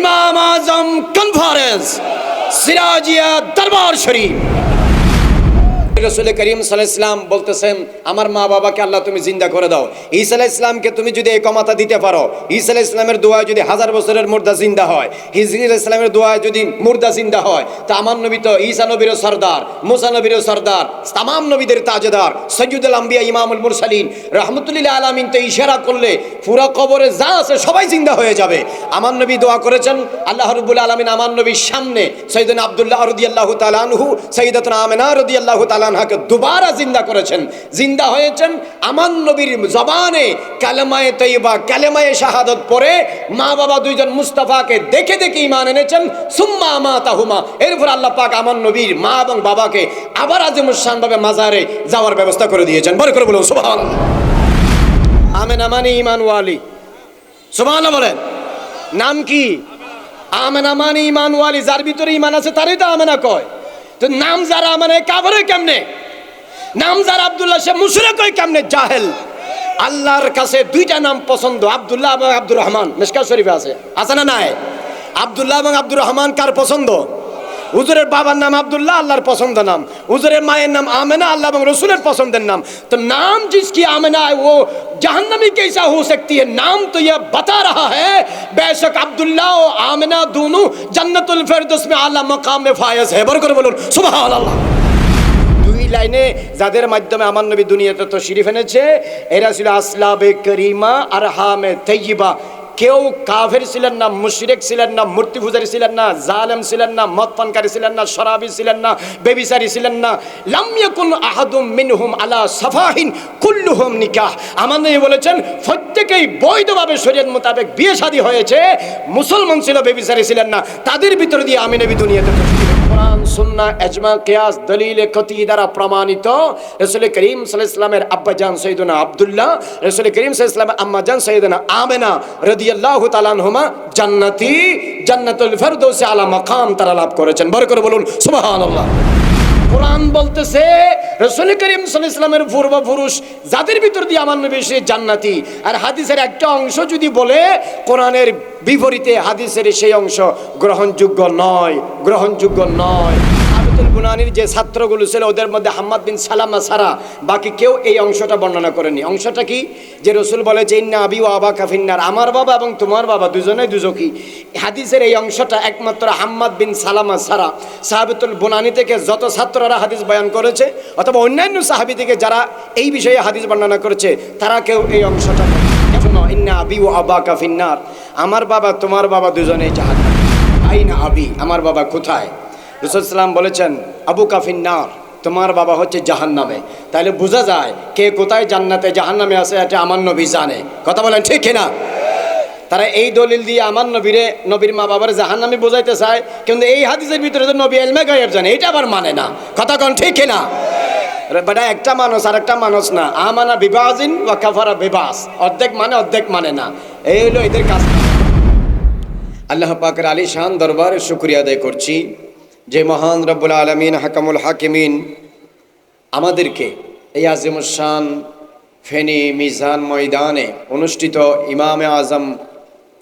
ইমাম আজম কনফারেন্স সিরাজিয়া দরবার শরীফ। রাসূল করিম সাল্লাল্লাহু আলাইহি ওয়াসাল্লাম বলতেছেন, আমার মা বাবাকে আল্লাহ তুমি জিন্দা করে দাও। ঈসা আলাইহিস সালামকে তুমি যদি এই ক্ষমতা দিতে পারো, ঈসা আলাইহিস সালামের দোয়ায় যদি 1000 বছরের মুর্দা জিন্দা হয়, হিজরি আলাইহিস সালামের দোয়ায় যদি মুর্দা জিন্দা হয়, তা আমার নবী তো ঈসা নবীর সরদার, মুসা নবীর সরদার, তামাম নবীদের তাজদার, সাইয়্যিদুল আম্বিয়া ইমামুল মুরসালিন রাহমাতুল্লিল আলামিন তো ইশারা করলে পুরো কবরে যা আছে সবাই জিন্দা হয়ে যাবে। আমার নবী দোয়া করেছেন, আল্লাহ রাব্বুল আলামিন আমার নবীর সামনে সাইয়্যিদনা আব্দুল্লাহ রাদিয়াল্লাহু তাআলা আনহু, সাইয়্যিদাতুনা আমিনা রাদিয়াল্লাহু তাআলা আনহাকে দুবারা জিন্দা করেছেন, জিন্দা হয়েছেন। আমার নবীর জবানে কালেমায়ে তয়্যিবা, কালেমায়ে শাহাদাত পড়ে মা বাবা দুইজন মুস্তাফাকে দেখে দেখে ঈমান এনেছেন। সুম্মা আমাতাহুমা, এরপর আল্লাহ পাক আমার নবীর মা এবং বাবাকে আবার আযিমুশ-শান ভাবে মাজারে যাওয়ার ব্যবস্থা করে দিয়েছেন। বড় করে বলুন সুবহানাল্লাহ। আমেনা মানে ঈমান ওয়ালি, সুবহানাল্লাহ বলেন। নাম কি? আমেনা মানে ঈমান ওয়ালি, যার ভিতরে ঈমান আছে তারই তো আমেনা কয়। তো নাম যারা মানে কাফের কেমনে? নাম যার আব্দুল্লাহ সে মুশরিক হয় কেমনে? জাহেল। আল্লাহর কাছে দুইটা নাম পছন্দ, আব্দুল্লাহ এবং আব্দুর রহমান। মিশকাত শরীফে আছে না নাই? আব্দুল্লাহ এবং আব্দুর রহমান কার পছন্দ? হুজুরের বাবার নাম আব্দুল্লাহ, আল্লাহর পছন্দ নাম। হুজুরের মায়ের নাম আমেনা, আল্লাহ এবং রসুলের পছন্দের নাম। তো नाम जिसकी आमना है वो जहन्नमी कैसा हो सकती है? नाम तो यह बता रहा है बेशक अब्दुल्लाह और आमना दोनों जन्नतुल फिरदौस में आला मकाम में फायज है। बरकर बोलুন সুবহানাল্লাহ। দুই লাইনে যাদের মাধ্যমে আমার নবী দুনিয়াতে তো শরীফ এনেছে, এরা ছিল আসলাবে করিমা আরহামে তৈয়িবা। কেউ কাফের ছিলেন না, মুশরিক ছিলেন না, মূর্তি পূজারী ছিলেন না, জালেম ছিলেন না, মদ পানকারী ছিলেন না, শরাবী ছিলেন না, বেবিচারী ছিলেন না। লাম ইয়াকুন আহাদুম মিনহুম আলা সাফাহিন কুল্লুহুম নিকাহ। আমার নবী বলেছেন প্রত্যেকেই বৈধভাবে শরীয়ত মোতাবেক বিয়ে শাদী হয়েছে। মুসলমান ছিল, বেবিচারী ছিলেন না। তাদের ভিতর দিয়ে আমি নবী দুনিয়াতে কোরআন সুন্নাহ ইজমা কিয়াস দলিলে কতি দ্বারা প্রমাণিত রাসূল করিম সাল্লাল্লাহু আলাইহি ওয়াসাল্লামের আব্বাজান সাইয়্যিদুনা আব্দুল্লাহ, রাসূল করিম সাল্লাল্লাহু আলাইহি ওয়াসাল্লামের আম্মাজান সাইয়্যিদানা আমেনা রাদিয়াল্লাহু তাআলা আনহুমা জান্নাতি, জান্নাতুল ফিরদৌসে আলা মাকাম তারা লাভ করেছেন। বড় করে বলুন সুবহানাল্লাহ। কোরআন বলতেছে রাসূল করিম সাল্লাল্লাহু আলাইহি ওয়াসাল্লামের পূর্বপুরুষ যাদের ভিতর দিয়ে আমার নবী সে জান্নাতি। আর হাদিসের একটা অংশ যদি বলে কোরআনের বিপরীতে, হাদিসের সেই অংশ গ্রহণযোগ্য নয়, গ্রহণযোগ্য নয়। আবুল বুনানির যে ছাত্রগুলো ছিল ওদের মধ্যে হাম্মাদ বিন সালামা ছাড়া বাকি কেউ এই অংশটা বর্ণনা করেনি। অংশটা কি? যে রাসূল বলে যে ইন্না আবি ওয়া আবাকা ফিন্নার, আমার বাবা এবং তোমার বাবা দুজনেই দুজকি। হাদিসের এই অংশটা একমাত্র হাম্মাদ বিন সালামা ছাড়া সাহাবাতুল বুনানি থেকে যত ছাত্ররা হাদিস বয়ান করেছে অথবা অন্যান্য সাহাবী থেকে যারা এই বিষয়ে হাদিস বর্ণনা করেছে তারা কেউ এই অংশটা শোনো, ইন্না আবি ওয়া আবাকা ফিন্নার, আমার বাবা তোমার বাবা দুজনেই জাহান্নামে। আইনা আবি, আমার বাবা কোথায়? রাসূল সাল্লাল্লাহু বলেছেন আবু কাফিন্নার, তোমার বাবা হচ্ছে জাহান্নামে। তাহলে বোঝা যায় কে কোথায় জান্নাতে জাহান্নামে আছে এটা আমার নবী জানে। কথা বলেন ঠিক কিনা? তারা এই দলিল দিয়ে আমার নবীরে, নবীর মা বাবার জাহান্নামী বোঝাইতে চায়, কিন্তু এই হাদিসের ভিতরে তো নবী ইলমে গায়ব জানে, এটা আবার মানে না। কথা কোন ঠিক কিনা? বেটা একটা মানুষ আর একটা মানুষ না। আমানা বিবাজিন ওয়া কাফারা বিবাস, অর্ধেক মানে অর্ধেক মানে না। এই হলো এদের কাজ। আল্লাহ পাকের আলিশান দরবারে শুকরিয়া আদায় করছি যে মহান রব্বুল আলামিন হাকামুল হাকিমিন আমাদেরকে এই আযিমুশ-শান ফেনী মিজান ময়দানে অনুষ্ঠিত ইমামে আজম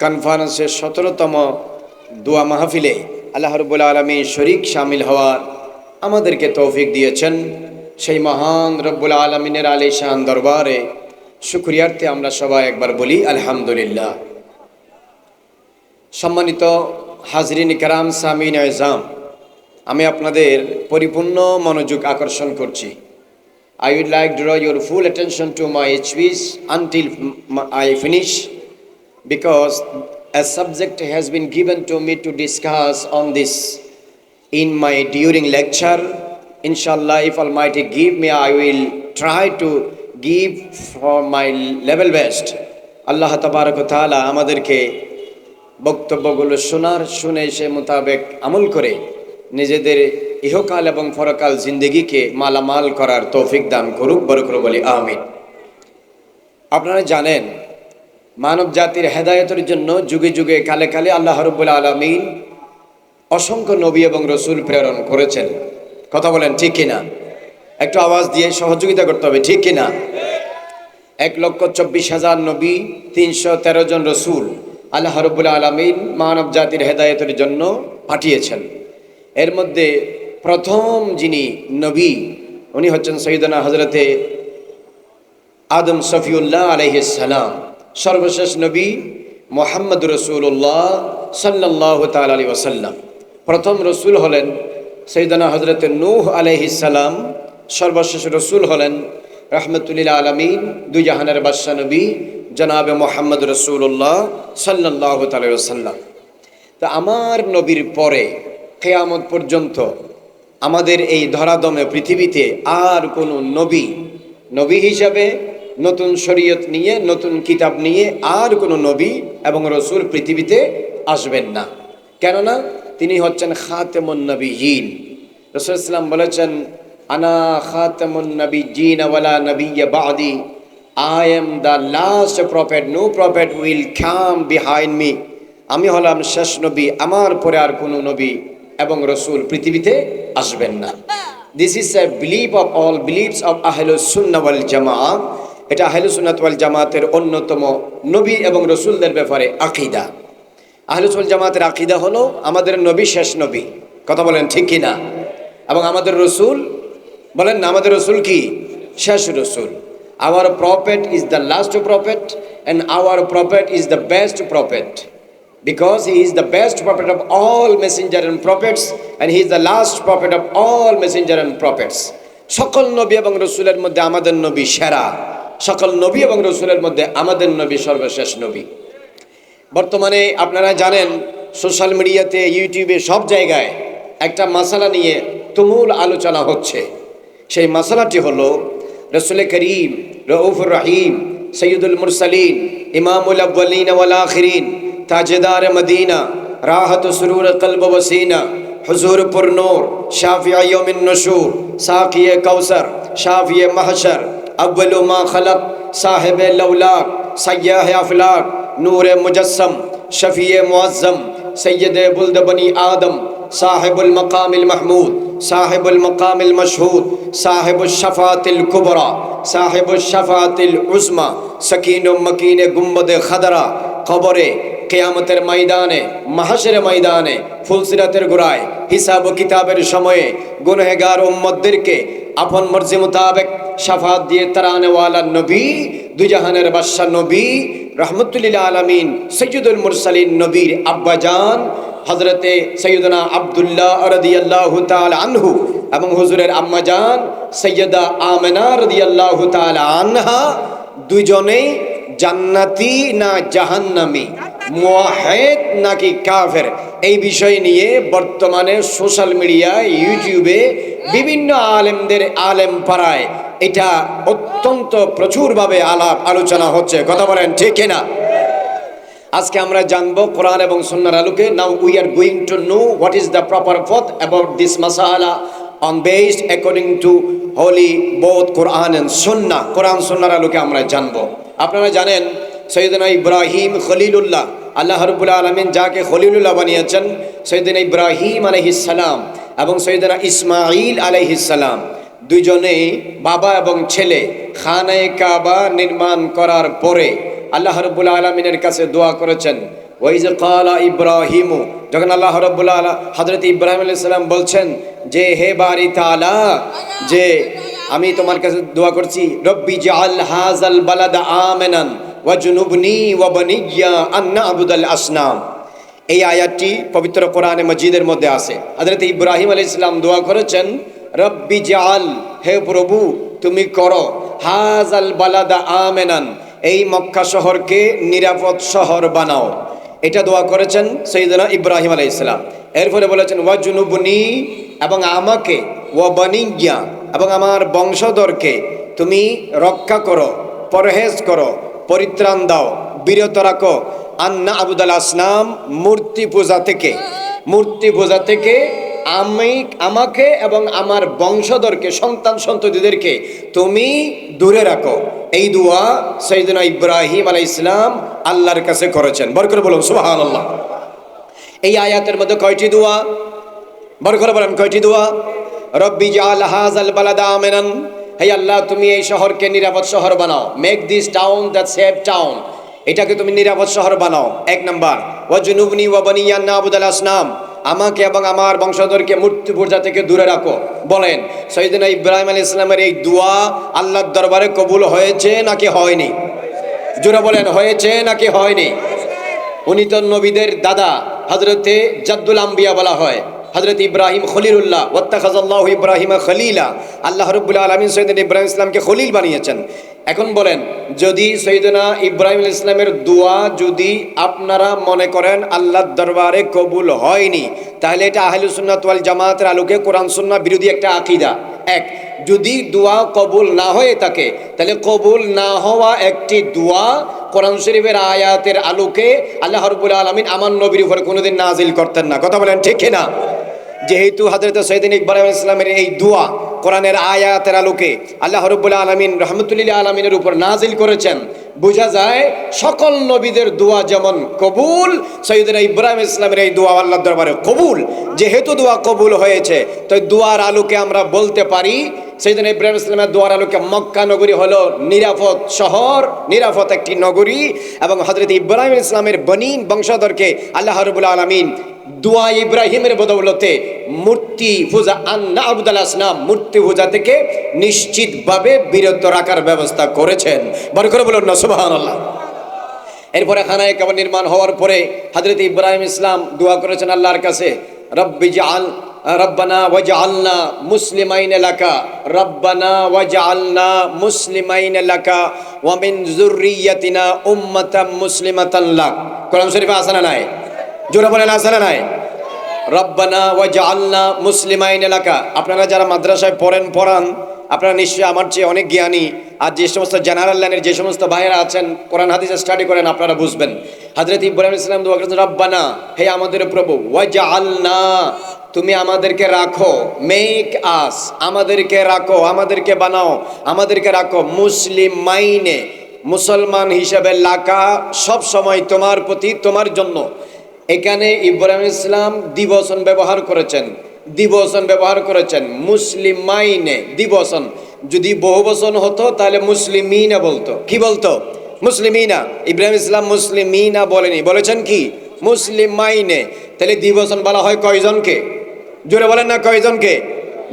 কনফারেন্সের 17তম দোয়া মাহফিলে আল্লাহ রব্বুল আলামিন শরীক শামিল হওয়ার আমাদেরকে তৌফিক দিয়েছেন। সেই মহান রব্বুল আলামিনের আলিশান দরবারে শুকরিয়ার্থে আমরা সবাই একবার বলি আলহামদুলিল্লাহ। সম্মানিত হাজরিন কিরাম, সামিন আযম, আমি আপনাদের পরিপূর্ণ মনোযোগ আকর্ষণ করছি। I would like to draw your full attention to my speech until I finish, because a subject has been given to me to discuss on this in my during lecture. Inshallah, if Almighty give me, I will try to give for my level best. Allah tabarak wa taala আমাদেরকে বক্তব্যগুলো শুনে সে মোতাবেক আমল করে নিজেদের ইহকাল এবং পরকাল জিন্দেগিকে মালামাল করার তৌফিক দান করুক। বড় করে বলি আমিন। আপনারা জানেন মানব জাতির হেদায়েতের জন্য যুগে যুগে কালে কালে আল্লাহ রাব্বুল আলামিন অসংখ্য নবী এবং রসুল প্রেরণ করেছেন। কথা বলেন ঠিক কিনা? একটু আওয়াজ দিয়ে সহযোগিতা করতে হবে, ঠিক কিনা? 1,24,000 নবী, 313 জন রসুল, আল্লাহ রাব্বুল আলামিন মানব জাতির হেদায়েতের জন্য পাঠিয়েছেন। এর মধ্যে প্রথম যিনি নবী উনি হচ্ছেন সৈয়দনা হযরতে আদম শফিউল্লাহ আলাইহিস সালাম। সর্বশেষ নবী মুহাম্মদ রাসূলুল্লাহ সাল্লাল্লাহু তাআলা আলাইহি ওয়াসাল্লাম। প্রথম রসুল হলেন সৈয়দনা হযরতে নূহ আলাইহিস সালাম। সর্বশেষ রসুল হলেন রাহমাতুল আলামিন, দুই জাহানের বাদশা নবী জনাবে মুহাম্মদ রাসূলুল্লাহ সাল্লাল্লাহু তাআলা আলাইহি ওয়াসাল্লাম। তা আমার নবীর পরে কিয়ামত পর্যন্ত আমাদের এই ধরাদমে পৃথিবীতে আর কোনো নবী হিসাবে নতুন শরীয়ত নিয়ে, নতুন কিতাব নিয়ে আর কোনো নবী এবং রসুল পৃথিবীতে আসবেন না। কেননা তিনি হচ্ছেন খাতেমুন নবিয়্যিন। রাসূল সাল্লাল্লাহু আলাইহি ওয়াসাল্লাম বলেছেন, আনা খাতেমুন নবিয়্যিন ওয়ালা নবিয়্য বা'দি। I am the last prophet, no prophet will come behind me. আমি হলাম শেষ নবী, আমার পরে আর কোনো নবী এবং রসুল পৃথিবীতে আসবেন না। This is a believe of all believes of আহলুস সুন্নাহ ওয়াল জামাআহ। এটা আহলুস সুন্নাহ ওয়াল জামাতের অন্যতম নবী এবং রসুলদের ব্যাপারে আকীদা। আহলুস সুন্নাহ ওয়াল জামাতের আকীদা হলো আমাদের নবী শেষ নবী, কথা বলেন ঠিক কি না? এবং আমাদের রসুল, বলেন না, আমাদের রসুল কি? শেষ রসুল। Our prophet is the last prophet and our prophet is the best prophet, because he is the best prophet of all messenger and prophets and he is the last prophet of all messenger and prophets. সকল নবী এবং রসুলের মধ্যে আমাদের নবী সেরা, সকল নবী এবং রসুলের মধ্যে আমাদের নবী সর্বশেষ নবী। বর্তমানে আপনারা জানেন সোশ্যাল মিডিয়াতে, ইউটিউবে, সব জায়গায় একটা মাসালা নিয়ে তুমুল আলোচনা হচ্ছে। সেই মাসালাটি হলো রসুল করিম রউফুর রহিম সৈয়দুল মুরসালিন ইমামুল আউয়ালিন ওয়াল আখিরিন তাজদার মদিনা রাহত সুরুর কলব ওয়াসিনা হুজুর পুর নূর শাফিঈ ইয়াউমিন নুশুর সাকিয়ে কাউসার শাফিয়ে মাহশর আউয়ালু মা খলক সাহিবে লওলাক সাইয়্যাহ আফলাক নূরে মুজস্সম শফিয়ে মুআজ্জম সৈয়দে বুলদ বনি আদম সাহিবুল মকামিল মাহমুদ সাহিবুল মকামিল মশহুদ সাহিবুশ শাফাতিল কুবরা সাহিবুশ শাফাতিল উজমা সকিন ও মকিন গুম্বদে খদরা কবরে কিয়ামতের ময়দানে মাহশরের ময়দানে ফুলসিরাতের গোড়ায় হিসাব ও কিতাবের সময়ে গুনহগার উম্মতদেরকে আপন মর্জি মোতাবেক শাফাত দিয়ে তারানে ওয়ালা নবী, দুই জাহানের বাদশা নবী রাহমাতুল লিল আলামিন সৈয়দুল মুরসালিন নবীর আব্বাজান হযরতে সৈয়দনা আব্দুল্লাহ রাদিয়াল্লাহু তাআলা আনহু এবং হুজুরের আম্মাজান সৈয়দা আমেনা রাদিয়াল্লাহু তাআলা আনহা দুইজনেই জান্নাতি না জাহান্নামী, মুওয়াহিদ নাকি কাফের, এই বিষয় নিয়ে বর্তমানে সোশ্যাল মিডিয়ায়, ইউটিউবে বিভিন্ন আলেমদের আলেম পাড়ায় এটা অত্যন্ত প্রচুরভাবে আলোচনা হচ্ছে, কথা বলেন ঠিক কিনা? আজকে আমরা জানবো কোরআন এবং সুন্নাহর আলোকে। Now we are going to know what is the proper faith about this মাসালা on based according to holy both কোরআন এন্ড সুন্নাহ। কোরআন সুন্নাহর আলোকে আমরা জানবো। আপনারা জানেন সৈয়দনা ইব্রাহিম খলিলুল্লাহ, আল্লাহ রাব্বুল আলামিন যাকে খলিলুল্লাহ বানিয়েছেন, সৈয়দনা ইব্রাহিম আলাইহিস সালাম এবং সৈয়দনা ইসমাঈল আলাইহিস সালাম দুইজনেই বাবা এবং ছেলে খানায়ে কাবা নির্মাণ করার পরে আল্লাহ রাব্বুল আলামিনের কাছে দোয়া করেছেন। ওয়াইজ ক্বালা ইব্রাহিম, যখন আল্লাহ রাব্বুল হযরত ইব্রাহিম আলাইহিস সালাম বলছেন যে হে বারি তাআলা, যে আমি তোমার কাছে দোয়া করছি, রব্বি জাআল হাযাল বালাদা আমিনান ওয়াজনুবনি ওয়া বানিয়া আন না'বুদাল আসনাম। এই আয়াতটি পবিত্র কোরআনে মজিদের মধ্যে আছে। হযরত ইব্রাহিম আলাইহিস সালাম দোয়া করেছেন, রব্বি জাআল, হে প্রভু তুমি করো, হাযাল বালাদা আমিনান, এই মক্কা শহরকে নিরাপদ শহর বানাও। এটা দোয়া করেছেন সৈয়দনা ইব্রাহিম আলাইহিস সালাম। এরপরে বলেছেন ওয়াজনুবনি, এবং আমাকে, ওয়া বানিয়া, এবং আমার বংশধরকে তুমি রক্ষা করো, পরহেজ করো, পরিত্রাণ দাও, বিরত রাখো আন্না আবুদাল আসনাম, মূর্তি পূজা থেকে, মূর্তি পূজা থেকে আমাকে এবং আমার বংশধরকে, সন্তান সন্ততিদেরকে তুমি দূরে রাখো। এই দোয়া সাইয়েদনা ইব্রাহিম আলাইহিস সালাম আল্লাহর কাছে করেছেন। বড় করে বলুন সুবহানাল্লাহ। এই আয়াতের মধ্যে কয়টি দোয়া? বড় করে বলেন কয়টি দোয়া? রব্বি জাআল হাযাল বালাদা আমিনান, হে আল্লাহ তুমি এই শহরকে নিরাপদ শহর বানাও। Make this town the safe town. এটাকে তুমি নিরাপদ শহর বানাও। 1 নাম্বার, ওয়াজনুবনি ওয়া বানিয়া নাবুদাল আসনাম, আমাকে এবং আমার বংশধরকে মূর্তি পূজা থেকে দূরে রাখো। বলেন সাইয়েদনা ইব্রাহিম আলাইহিস সালামের এই দোয়া আল্লাহর দরবারে কবুল হয়েছে নাকি হয়নি? জোরে বলেন, হয়েছে নাকি হয়নি? উনি তো নবীদের দাদা, হযরতে জাদ্দুল আম্বিয়া বলা হয়, হযরত ইব্রাহিম খলিলুল্লাহ, ওয়াত্তাখাযাল্লাহু ইব্রাহিমা খলিলা। আল্লাহ রাব্বুল আলামিন সাইয়েদনা ইব্রাহিম ইসলামকে খলিল বানিয়েছেন। এখন বলেন, যদি সাইয়েদনা ইব্রাহিম ইসলামের দোয়া যদি আপনারা মনে করেন আল্লাহর দরবারে কবুল হয়নি, তাহলে এটা আহলুস সুন্নাত ওয়াল জামাতের আলোকে কোরআন সুন্নাহ বিরোধী একটা আকীদা। এক, যদি দোয়া কবুল না হয়ে থাকে, তাহলে কবুল না হওয়া একটি দোয়া কোরআন শরীফের আয়াতের আলোকে আল্লাহ রাব্বুল আলামিন আমার নবীর উপরে কোনোদিন নাজিল করতেন না। কথা বলেন ঠিক কিনা? যেহেতু হযরত সাইয়েদনা ইব্রাহিম ইসলামের এই দোয়া কোরআনের আয়াতের আলোকে আল্লাহ রাব্বুল আলামিন রাহমাতুল আলামিনের উপর নাজিল করেছেন, বোঝা যায় সকল নবীদের দোয়া যেমন কবুল, সাইয়েদনা ইব্রাহিম ইসলামের এই দোয়া আল্লাহর দরবারে কবুল। যেহেতু দোয়া কবুল হয়েছে, তো দোয়ার আলোকে আমরা বলতে পারি সাইয়েদনা ইব্রাহিম ইসলামের দোয়ার আলোকে মক্কা নগরী হলো নিরাপদ শহর, নিরাপদ একটি নগরী, এবং হযরত ইব্রাহিম ইসলামের বনিন বংশধরকে আল্লাহ রাব্বুল আলামিন দোয়া ইব্রাহিমের বদৌলতে মূর্তি পূজা আবুদাল আসনাম, মূর্তি পূজা থেকে নিশ্চিতভাবে বিরত রাখার ব্যবস্থা করেছেন। বড় করে বলুন না সুবহানাল্লাহ। এরপরে খানায়ে কাবা নির্মাণ হওয়ার পরে হযরত ইব্রাহিম ইসলাম দোয়া করেছেন আল্লাহর কাছে, রব্বানা ওয়াজআলনা মুসলিমাইন লাকা, রব্বানা ওয়াজআলনা মুসলিমাইন লাকা ওয়া মিন যুররিয়াতিনা উম্মাতাম মুসলিমাতান লাক। কোরআন শরীফে আছে না নাই? জোরে বলেন আছে না নাই? রব্বানা ওয়াজআলনা মুসলিমাইন লাকা। আপনারা যারা মাদ্রাসায় পড়ান, আপনারা নিশ্চয়ই আমার চেয়ে অনেক জ্ঞানী। আর যে সমস্ত জেনারেল লাইনের যে সমস্ত ভাইয়েরা আছেন, কোরআন হাদিস স্টাডি করেন, আপনারা বুঝবেন। হযরত ইব্রাহিম ইসলাম দোয়া করেছেন, রব্বানা, হে আমাদের প্রভু, ওয়াজআলনা, তুমি আমাদেরকে রাখো, মেক আস, আমাদেরকে রাখো, আমাদেরকে বানাও, আমাদেরকে রাখো মুসলিমাইনে, মুসলমান হিসেবে, লাকা, সব সময় তোমার প্রতি, তোমার জন্য। এখানে ইব্রাহিম ইসলাম দ্বিবচন ব্যবহার করেছেন, দ্বিবচন ব্যবহার করেছেন, মুসলিমাইনে দ্বিবচন। যদি বহুবচন হতো তাহলে মুসলিমিনা বলতো। কি বলতো? মুসলিমিনা। ইব্রাহিম ইসলাম মুসলিমিনা বলেনি, বলেছেন কি? মুসলিমাইনে। তাহলে দ্বিবচন বলা হয় কয়জনকে? জোরে বলেন না, কয়জনকে?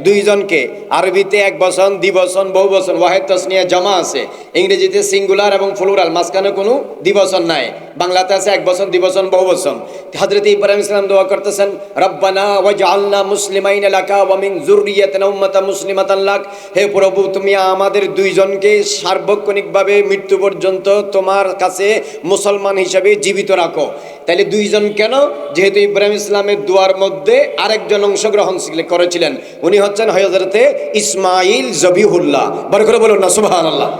দুইজনকে। আরবিতে এক বচন, দ্বিবচন, বহুবচন, ওয়াহেদ তাসনিয়া জামা আছে। ইংরেজিতে সিঙ্গুলার এবং প্লুরাল, মাঝখানে কোনো দ্বিবচন নাই। বাংলাতে আছে এক বচন, দ্বিবচন, বহুবচন। হযরত ইব্রাহিম ইসলাম দোয়া করতেছেন, রব্বানা ওয়াজআলনা মুসলিমাইন লাকা ওয়া মিন যুররিয়াতিনা উম্মাতান মুসলিমাতান লাক। হে প্রভু, তুমি আমাদের দুইজনকে সার্বক্ষণিকভাবে মৃত্যু পর্যন্ত তোমার কাছে মুসলমান হিসেবে জীবিত রাখো। তাহলে দুইজন কেন? যেহেতু ইব্রাহিম ইসলামের দোয়ার মধ্যে আরেকজন অংশগ্রহণ করেছিলেন, উনি হচ্ছেন হযরতে ইসমাইল জবিহুল্লাহ। বড় করে বলুন না সুবহানাল্লাহ।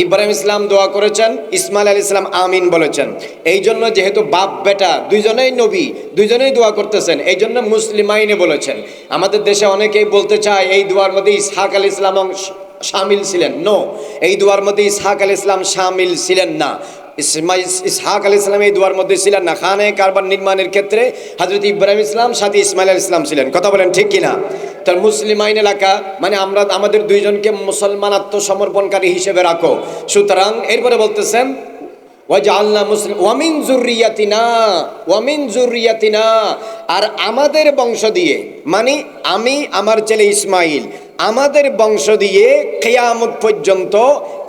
ইব্রাহিম ইসলাম দোয়া করেছেন, ইসমাইল আলাইহিস সালাম আমিন বলেছেন। এই জন্য যেহেতু বাপ বেটা দুইজনেই নবী, দুইজনেই দোয়া করতেছেন, এই জন্য মুসলিমাইনে বলেছেন। আমাদের দেশে অনেকেই বলতে চায় এই দোয়ার মধ্যে ইসহাক আলাইহিস সালাম শামিল ছিলেন। নো, এই দোয়ার মধ্যে ইসহাক আলাইহিস সালাম শামিল ছিলেন না। ইসহাক আলাইহিস সালাম এই দোয়ার মধ্যে ছিলেন না। খানায়ে কাবা নির্মাণের ক্ষেত্রে হযরত ইব্রাহিম ইসলাম সাথে ইসমাইল আলাইহিস সালাম ছিলেন। কথা বলেন ঠিক কিনা? তার মুসলিমাইন এলাকা মানে আমরা আমাদের দুইজনকে মুসলমান আত্মসমর্পণকারী হিসেবে রাখো। সুতরাং এরপরে বলতেছেন, ওয়াজআলনা মুসলিম ওয়া মিন যুররিয়াতিনা, ওয়া মিন যুররিয়াতিনা, আর আমাদের বংশ দিয়ে, মানে আমি, আমার ছেলে ইসমাইল, আমাদের বংশ দিয়ে কিয়ামত পর্যন্ত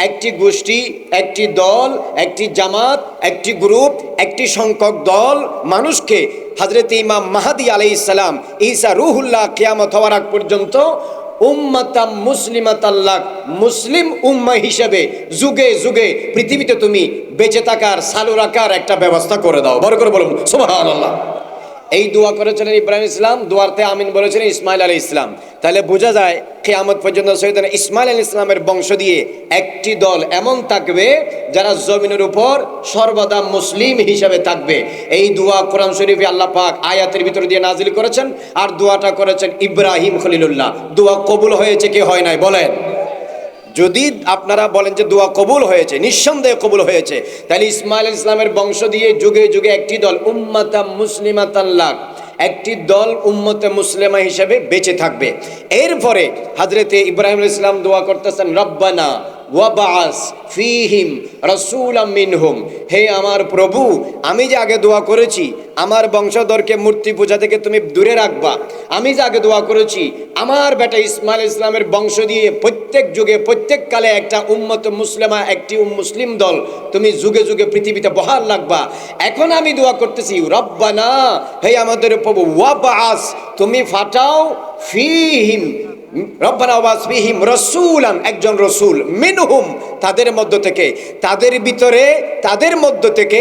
একটি গোষ্ঠী, একটি দল, একটি জামাত, একটি গ্রুপ, একটি সংখ্যক দল মানুষকে হযরত ইমাম মাহদী আলাইহিস সালাম, ঈসা রূহুল্লাহ কিয়ামত হওয়ার আগ পর্যন্ত উম্মাতাম মুসলিমাতাল লাক, মুসলিম উম্মাহ হিসেবে যুগে যুগে পৃথিবীতে তুমি বেঁচে থাকার, চালু রাখার একটা ব্যবস্থা করে দাও। বড় করে বলুন সুবহানাল্লাহ। এই দোয়া করেছিলেন ইব্রাহিম ইসলাম, দোয়াতে আমিন বলেছিলেন ইসমাইল আলাইহিস সালাম। তাহলে বোঝা যায় কিয়ামত পর্যন্ত সৈয়দনা ইসমাইল আলাইহিস সালামের বংশ দিয়ে একটি দল এমন থাকবে যারা জমিনের উপর সর্বদা মুসলিম হিসাবে থাকবে। এই দোয়া কোরআন শরীফে আল্লাহ পাক আয়াতের ভিতর দিয়ে নাজিল করেছেন, আর দোয়াটা করেছেন ইব্রাহিম খলিলুল্লাহ। দোয়া কবুল হয়েছে কি হয় নাই বলেন? যদি আপনারা বলেন যে দোয়া কবুল হয়েছে, নিঃসন্দেহে কবুল হয়েছে, তাহলে ইসমাইল ইসলামের বংশ দিয়ে যুগে যুগে একটি দল উম্মাতাম মুসলিমাতান লাক, একটি দল উম্মতে মুসলিমা হিসেবে বেঁচে থাকবে। এরপরে হযরতে ইব্রাহিম আলাইহিস সালাম দোয়া করতেছেন, রব্বানা ওয়া বাআস ফীহিম রাসূলাম মিনহুম, হে আমার প্রভু, আমি যে আগে দোয়া করেছি আমার বংশধরকে মূর্তি পূজা থেকে তুমি দূরে রাখবা, আমি যে আগে দোয়া করেছি আমার বেটা ইসমাইল ইসলামের বংশ দিয়ে প্রত্যেক যুগে প্রত্যেক কালে একটা উম্মত মুসলিমা, একটি মুসলিম দল তুমি যুগে যুগে পৃথিবীতে বহাল রাখবা, এখন আমি দোয়া করতেছি রব্বানা, হে আমাদের প্রভু, ওয়া বাআস, তুমি ফাটাও ফীহিম, রব্বানা ওয়াবাস ফীহিম রাসূলান, একজন রাসূল, মিনহুম, তাদের মধ্য থেকে, তাদের ভিতরে তাদের মধ্য থেকে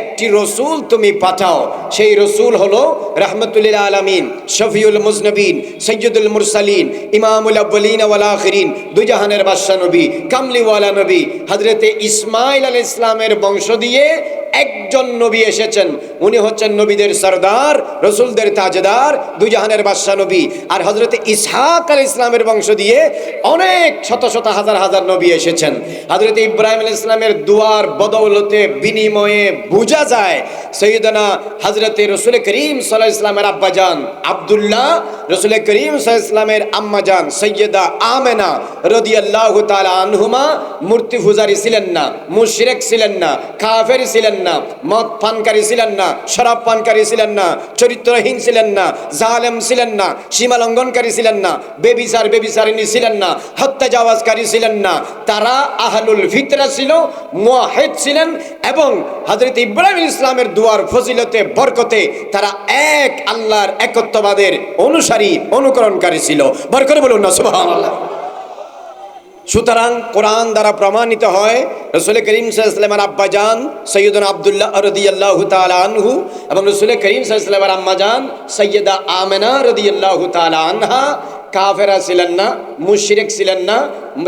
একটি রাসূল তুমি পাঠাও। সেই রাসূল হলো রাহমাতুল লিল আলামিন, শফিউল মুজনবিন, সাইয়্যিদুল মুরসালিন, ইমামুল আউয়ালিন ওয়াল আখিরিন, দুই জাহানের বাদশা নবী, কামলিওয়ালা নবী হযরতে ইসমাঈল আলাইহিস সালামের বংশ দিয়ে একজন নবী এসেছেন, উনি হচ্ছেন নবীদের সরদার, রসুলদের তাজদার, দুই জাহানের বাদশা নবী। আর হযরত ইসহাক আলাইহিস সালামের বংশ দিয়ে অনেক শত শত হাজার হাজার নবী এসেছেন। হযরত ইব্রাহিম আলাইহিস সালামের দুয়ার বদৌলতে বিনিময়ে বোঝা যায় সৈয়দনা হযরতে রাসূল করিম সাল্লাল্লাহু আলাইহি ওয়াসাল্লামের আব্বাজান আব্দুল্লাহ, রাসূল করিম সাল্লাল্লাহু আলাইহি ওয়াসাল্লামের আম্মাজান সৈয়দা আমেনা রাদিয়াল্লাহু তাআলা আনহুমা মূর্তি পূজারী ছিলেন না, মুশরিক ছিলেন না, কাফের ছিলেন না, মদ পানকারী ছিলেন না, শরাব পানকারী ছিলেন না, চরিত্রহীন ছিলেন না, জালেম ছিলেন না, সীমা লঙ্ঘনকারী ছিলেন না, বেবিচারিণী ছিলেন না, হত্যা জাওয়াজকারী ছিলেন না, তারা আহলুল ফিতরা ছিল, মুওয়াহিদ ছিলেন এবং হযরত ইব্রাহিম ইসলামের দুয়ার ফজিলতে বরকতে তারা এক আল্লাহর একত্ববাদের অনুসারী অনুকরণকারী ছিল। বরকত বলুন না সুবহানাল্লাহ। সুতরাং কোরআন দ্বারা প্রমাণিত হয় রাসূল করিম সাল্লাল্লাহু আলাইহি ওয়াসাল্লামের আব্বাজান সৈয়দনা আব্দুল্লাহ রাদিয়াল্লাহু তাআলা আনহু এবং রাসূল করিম সাল্লাল্লাহু আলাইহি ওয়াসাল্লামের আম্মাজান সৈয়দা আমেনা রাদিয়াল্লাহু তাআলা আনহা কাফেরা ছিলেন না, মুশরিক ছিলেন না,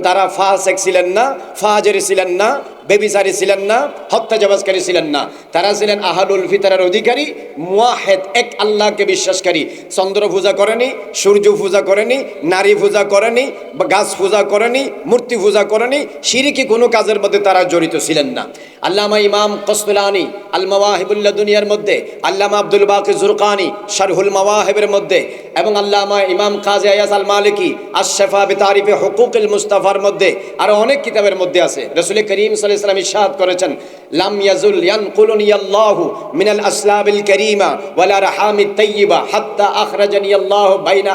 তারা ফাসিক ছিলেন না, ফাজির ছিলেন না, বেবিচারী ছিলেন না, হত্যাজাবাজকারী ছিলেন না, তারা ছিলেন আহলুল ফিতরার অধিকারী, মুওয়াহিদ, এক আল্লাহকে বিশ্বাসকারী। চন্দ্র পূজা করেনি, সূর্য পূজা করেনি, নারী পূজা করেনি, গাছ পূজা করেনি, মূর্তি পূজা করেনি, শিরকি কোনো কাজের মধ্যে তারা জড়িত ছিলেন না। আল্লামা ইমাম কসতুলানি আল মাওয়াহিবুল লাদুনিয়ার মধ্যে, আল্লামা আব্দুল বাকি জুরকানি শারহুল মাওয়াহিবের মধ্যে এবং আল্লামা ইমাম কাজী আয়াজ আল মালিকি আশ-শাফা বিতারিফে হুকুকুল মুস্তাফার মধ্যে আরো অনেক কিতাবের মধ্যে আছে। রাসূল করিম সাল্লাল্লাহু আলাইহি ওয়াসাল্লাম ইরশাদ করেছেন, লাম ইয়াজুল ইয়ানকুলুনি আল্লাহু মিনাল আসলাবিল কারীমা ওয়াল আরহামিত তাইয়্যিবা হাত্তা আখরাজানি আল্লাহু বাইনা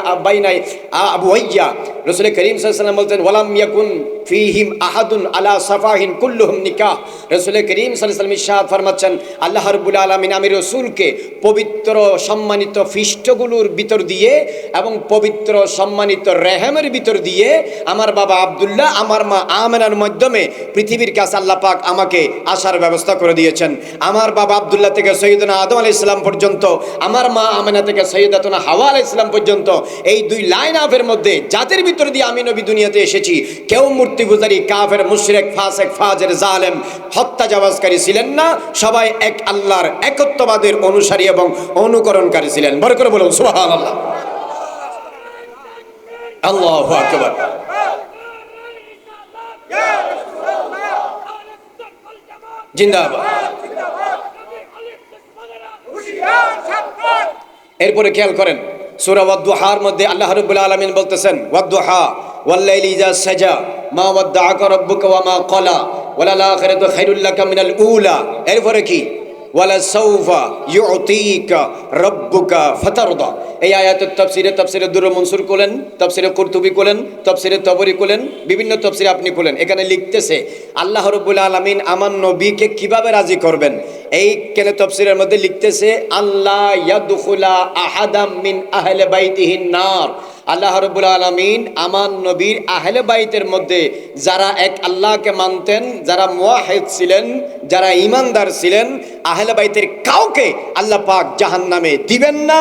আবুয়াইয়া। রাসূল করিম সাল্লাল্লাহু আলাইহি ওয়াসাল্লাম বলতেন, ওয়ালাম ইয়াকুন ফীহিম আহাদুন আলা সাফাহিন কুল্লুহুম নিকাহ। রাসূল করিম সাল্লাল্লাহু আলাইহি ওয়াসাল্লাম ইরশাদ ফরমাচ্ছেন, আল্লাহ রাব্বুল আলামিন আমি রাসূলকে পবিত্র সম্মানিত ফিষ্টগুলোর ভিতর দিয়ে এবং পবিত্র সম্মানিত রেহেমের ভিতর দিয়ে আমার বাবা আব্দুল্লাহ, আমার মা আমেনার মাধ্যমে পৃথিবীর কাছে আল্লাহ পাক আমাকে আসার ব্যবস্থা করে দিয়েছেন। আমার বাবা আব্দুল্লাহ থেকে সৈয়দনা আদম আলাইহিস সালাম পর্যন্ত, আমার মা আমেনা থেকে সৈয়দাতুনা হাওয়া আলাইহিস সালাম পর্যন্ত, এই দুই লাইন আপের মধ্যে যাদের ভিতর দিয়ে আমি নবী দুনিয়াতে এসেছি, কেউ মূর্তি পূজারী, কাফের, মুশরিক, ফাসিক, ফাজির, জালেম, হত্যাজাবাজকারী ছিলেন না। সবাই এক আল্লাহর একত্ববাদের অনুসারী এবং অনুকরণকারী ছিলেন। বড় করে বলুন সুবহানাল্লাহ। আল্লাহু আকবার। জিন্দাবাদ। এরপরে খেয়াল করেন সূরা ওয়াদ-দুহার মধ্যে আল্লাহ রাব্বুল আলামিন বলতেছেন, ওয়াদ-দুহা ওয়াল লাইলি ইযা সাজা মা ওয়াদ্দাআকা রাব্বুকা ওয়া মা ক্বালা ওয়ালাল আখিরাতু খায়রুল লাকা মিনাল উলা। এরপরে কি, ওয়ালা সাউফা ইউতিকা রাব্বুকা ফাতারদা। এই আয়াতের তাফসিরে দুরুল মনসুর করলেন, তাফসিরে কুরতুবী করলেন, তাফসিরে তাবরী করলেন, বিভিন্ন তাফসিরে আপনি করলেন। এখানে লিখতেছে আল্লাহ রাব্বুল আলামিন আমার নবীকে কিভাবে রাজি করবেন। এই কেন তাফসিরের মধ্যে লিখতেছে, আল্লাহ ইয়াদখুলা আহাদাম মিন আহলি বাইতিহিন নার। আল্লাহ রাব্বুল আলামিন আমার নবীর আহলে বাইতের মধ্যে যারা এক আল্লাহকে মানতেন, যারা মুওয়াহিদ ছিলেন, যারা ঈমানদার ছিলেন, আহলে বাইতের কাউকে আল্লাহ পাক জাহান্নামে দিবেন না।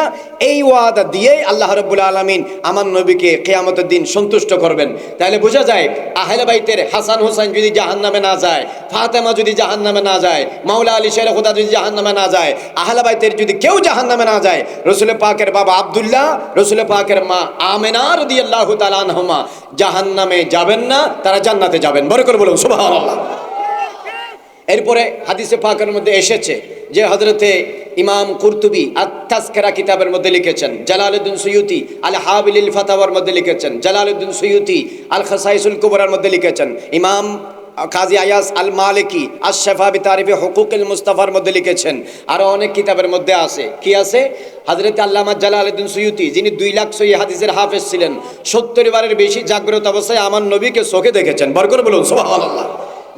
এই ওয়াদা দিয়েই আল্লাহ রাব্বুল আলামিন আমার নবীকে কিয়ামতের দিন সন্তুষ্ট করবেন। তাহলে বোঝা যায় আহলে বাইতের হাসান হোসেন যদি জাহান্নামে না যায়, ফাতেমা যদি জাহান্নামে না যায়, মাওলা আলী শের খুদা যদি জাহান্নামে না যায়, আহলে বাইতের যদি কেউ জাহান্নামে না যায়, রাসূল পাকের বাবা আব্দুল্লাহ, রাসূল পাকের মা আমেনা রাদিয়াল্লাহু তাআলা আনহুমা জাহান্নামে যাবেন না, তারা জান্নাতে যাবেন। বড় করে বলুন সুবহানাল্লাহ। এরপরে হাদিসে পাকের মধ্যে এসেছে যে হযরতে ইমাম কুরতুবী আত-তাযকিরা কিতাবের মধ্যে লিখেছেন, জালালউদ্দিন সুয়ুতি আল হাবিলিল ফাতাওয়ার মধ্যে লিখেছেন, জালালউদ্দিন সুয়ুতি আল খাসাইসুল কুবরার মধ্যে লিখেছেন, ইমাম কাজী আয়াজ আল মালিকি আশ-শাফা বিতারিফি হুকুকুল মুস্তাফার মধ্যে লিখেছেন। আরো অনেক কিতাবের মধ্যে আছে। কি আছে? হযরত আল্লামা জালালউদ্দিন সুয়ুতি, যিনি 2 লাখ সহি হাদিসের হাফেজ ছিলেন, 70 বারের বেশি জাগ্রত অবস্থায় আমার নবীকে চোখে দেখেছেন। বরকত বলুন সুবহানাল্লাহ।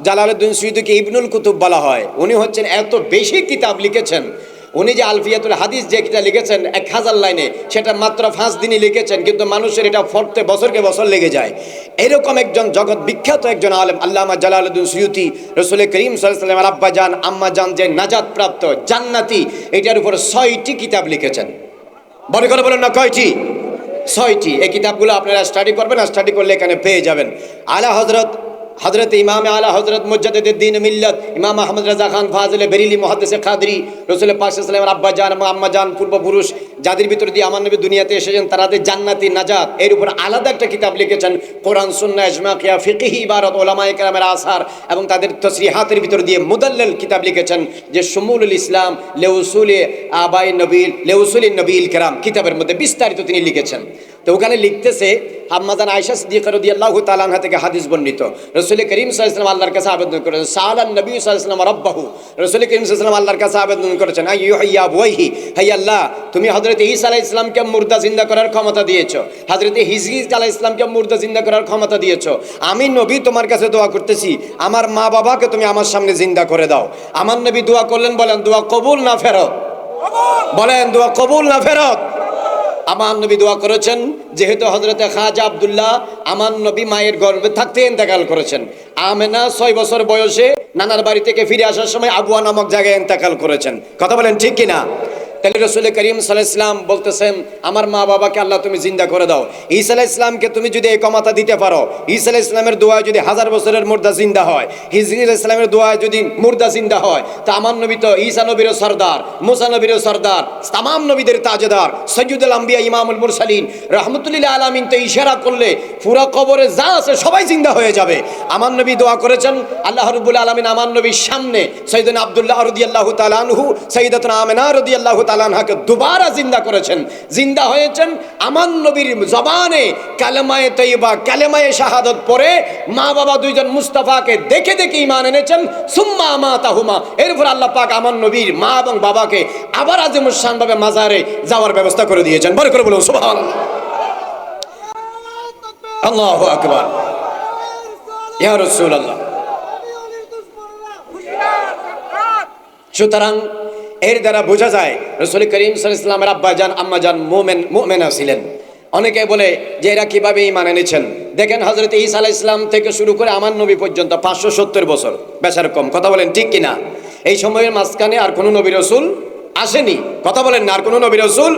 জালালউদ্দিন সুয়ুতিকে ইবনুল কুতুব বলা হয়। উনি হচ্ছেন এত বেশি কিতাব লিখেছেন। উনি যে আলফিয়াতুল হাদিস যে কিতাব লিখেছেন 1000 লাইনে, সেটা মাত্র 5 দিনই লিখেছেন, কিন্তু মানুষের এটা পড়তে বছরকে বছর লেগে যায়। এরকম একজন জগৎ বিখ্যাত একজন আলেম আল্লামা জালালউদ্দিন সুয়ুতি রাসূল করিম সাল্লাল্লাহু আলাইহি ওয়াসাল্লামের আব্বাজান আম্মাজান যে নাজাত প্রাপ্ত জান্নাতি, এটার উপর 6টি কিতাব লিখেছেন। বড় করে বলেন না কয়টি? 6টি। এই কিতাবগুলো আপনারা স্টাডি করবেন, স্টাডি করলে এখানে পেয়ে যাবেন। আলা হযরত ইমাম আলা হযরত মুজাদ্দিদুদ্দিন মিল্লাত ইমাম আহমদ রাজা খান ফাজিলে বেরিলি মুহাদ্দিসে কাদরি রাসূল পাক সাল্লাল্লাহু আলাইহি ওয়াসাল্লামের আব্বাজান এবং আম্মাজান পূর্বপুরুষ যাদের ভিতর দিয়ে আমার নবী দুনিয়াতে এসেছেন, তাদের জান্নাতি নাজাত, এর উপর আলাদা একটা কিতাব লিখেছেন। কোরআন সুন্নাহ ইজমা কিয়া ফিকহি ইবারত উলামায়ে কেরামের আসার এবং তাদের তাসরিহাতের ভিতর দিয়ে মুদাল্লাল কিতাব লিখেছেন, যে শুমুলুল ইসলাম লিউসুলি আবাই নবীল লিউসুলিন নবীল কেরাম কিতাবের মধ্যে বিস্তারিত তিনি লিখেছেন। তো ওখানে লিখতেছে আম্মাজান আয়েশা সিদ্দিকা রাদিয়াল্লাহু তাআলা আনহা থেকে হাদিস বর্ণিত, রাসূল করিম সাল্লাল্লাহু আলাইহি ওয়াসাল্লাম আল্লাহর কাছে আবেদন করেছেন, সালান নবী সাল্লাল্লাহু আলাইহি ওয়াসাল্লাম রাব্বাহু, রাসূল করিম সাল্লাল্লাহু আলাইহি ওয়াসাল্লাম আল্লাহর কাছে আবেদন করেছেন, আইয়ুহিয়া বুয়াইহি, হে আল্লাহ তুমি হযরত ঈসা আলাইহিস সালামকে মুর্দা জিন্দা করার ক্ষমতা দিয়েছো, হযরত হিজকিল আলাইহিস সালামকে মুর্দা জিন্দা করার ক্ষমতা দিয়েছো। আমি নবী তোমার কাছে দোয়া করতেছি, আমার মা বাবাকে তুমি আমার সামনে জিন্দা করে দাও। আমার নবী দোয়া করলেন, বলেন দোয়া কবুল না ফেরত? বলেন দোয়া কবুল না ফেরত? আমার নবী দোয়া করেছেন, যেহেতু হযরতে খাজা আব্দুল্লাহ আমার নবী মায়ের গর্ভে থাকতে ইন্তেকাল করেছেন। আমেনা 6 বছর বয়সে নানার বাড়ি থেকে ফিরে আসার সময় আবুয়া নামক জায়গায় ইন্তেকাল করেছেন। কথা বলেন ঠিক কিনা? তাহলে রাসূল করিম সাল্লাল্লাহু আলাইহি ওয়াসাল্লাম বলতেছেন, আমার মা বাবাকে আল্লাহ তুমি জিন্দা করে দাও। ঈসা আলাইহিস সালামকে তুমি যদি এই ক্ষমতা দিতে পারো, ঈসা আলাইহিস সালামের দোয়ায় যদি 1000 বছরের মুর্দা জিন্দা হয়, হিজকিল আলাইহিস সালামের দোয়ায় যদি মুর্দা জিন্দা হয়, তা আমার নবী তো ঈসা নবীর সরদার, মুসা নবীর সরদার, তামাম নবীদের তাজদার, সাইয়্যিদুল আম্বিয়া ইমামুল মুরসালিন রাহমাতুল্লিল আলামিন তো ইশারা করলে পুরো কবরে যা আছে সবাই জিন্দা হয়ে যাবে। আমার নবী দোয়া করেছেন, আল্লাহ রাব্বুল আলামিন আমার নবীর সামনে সাইয়্যিদনা আব্দুল্লাহ রাদিয়াল্লাহু তাআলা আনহু, সাইয়্যিদাতুনা আমিনা রাদিয়াল্লাহু তাআলা আনহাকে দুবারা জিন্দা করেছেন। জিন্দা হয়েছেন আমার নবীর জবানে কালেমায়ে তাইয়্যিবা কালেমায়ে শাহাদাত পড়ে মা বাবা দুইজন মুস্তাফাকে দেখে দেখে ঈমান এনেছেন। সুম্মা আমাতাহুমা, এরপর আল্লাহ পাক আমার নবীর মা এবং বাবাকে আবার আযিমুশ শান ভাবে মাজারে যাওয়ার ব্যবস্থা করে দিয়েছেন। বড় করে বলুন সুবহানাল্লাহ। আল্লাহু আকবার। ইয়া রাসূলুল্লাহ। সুতরাং এর দ্বারা বোঝা যায় রাসূল করিম সাল্লাল্লাহু আলাইহি ওয়াসাল্লামের আব্বাজান আম্মাজান মুমিনা ছিলেন। অনেকে বলে যে এরা কিভাবে ঈমান এনেছেন। দেখেন হযরত ঈসা আলাইহিস সালাম থেকে শুরু করে আমার নবী পর্যন্ত 570 বছর, বেশার কম। কথা বলেন ঠিক কিনা? এই সময়ের মাঝখানে আর কোনো নবী রাসূল আসেনি। কথা বলেন না, আর কোনো নবী রাসূল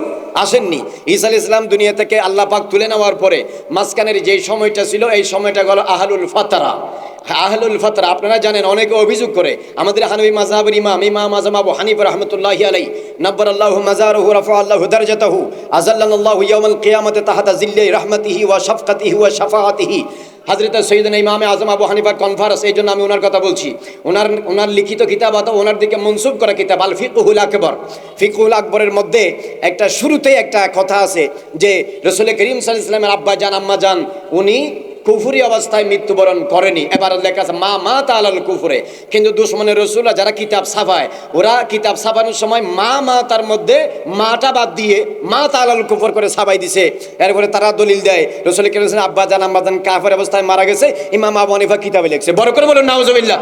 আসেননি। ঈসা আলাইহিস সালাম দুনিয়া থেকে আল্লাহ পাক তুলে নেওয়ার পরে মাঝখানের যে সময়টা ছিল, এই সময়টা হলো আহলুল ফাতরা। আহলুল ফাতরা আপনারা জানেন, অনেকে অভিযোগ করে আমাদের হানাফি মাযহাবের ইমাম আযম আবু হানিফা রাহমাতুল্লাহি আলাইহি নাব্বারাল্লাহু মাযারুহু রাফাআল্লাহু দারাজাতাহু আযাল্লানাল্লাহু ইয়াউমাল কিয়ামাতি তাহতা জিল্লি রাহমাতিহি ওয়া শাফকাতিহি ওয়া শাফাআতিহি। হযরত সৈয়দনা ইমাম আযম আবু হানিফার কনফারেন্স, এই জন্য আমি ওনার কথা বলছি। ওনার লিখিত কিতাব অথবা ওনার দিকে মনসুব করা কিতাব আল ফিকহুল আকবর, ফিকহুল আকবরের মধ্যে একটা শুরুতেই একটা কথা আছে যে রাসূল করিম সাল্লাল্লাহু আলাইহি ওয়াসাল্লামের আব্বাজান আম্মাজান উনি কুফরি অবস্থায় মৃত্যুবরণ করেনি। এবার লেখা আছে মা মা তালাল কুফরে। কিন্তু দুশমনের রাসূলরা যারা কিতাব ছাপায়, ওরা কিতাব ছাপানোর সময় মা মা তার মধ্যে মাটা বাদ দিয়ে মা তালাল কুফর করে ছাপাই দিছে। এরপরে তারা দলিল দেয় রাসূল করিম সাল্লাল্লাহু আলাইহি ওয়াসাল্লাম আব্বাজান আম্মাজান কাফের অবস্থায় মারা গেছে। ইমাম আবু হানিফা কিতাবে লিখছে। বড় করে বলুন নাউজুবিল্লাহ।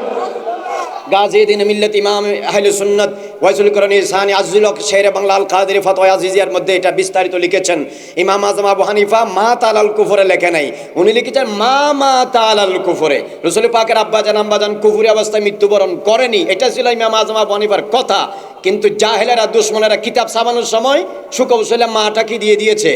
গাজীউদ্দিন মিল্লাত ইমাম আহলে সুন্নাত ওয়াইসুল করণী সানি আজজুল হক শেরে বাংলা আল কাদেরী ফতোয়া আজিজিয়ার মধ্যে এটা বিস্তারিত লিখেছেন। ইমাম আযম আবু হানিফা মা তালাল কুফরে লেখে নাই, উনি লিখেছেন মা মা তালাল কুফরে। রাসূল পাকের আব্বাজান আম্মাজান কুফরি অবস্থায় মৃত্যুবরণ করেনি, এটা ছিল ইমাম আযম আবু হানিফার কথা। কিন্তু জাহেলেরা দুশমনেরা কিতাব ছাপানোর সময় সুকৌশলে মাটা কি দিয়ে দিয়েছে?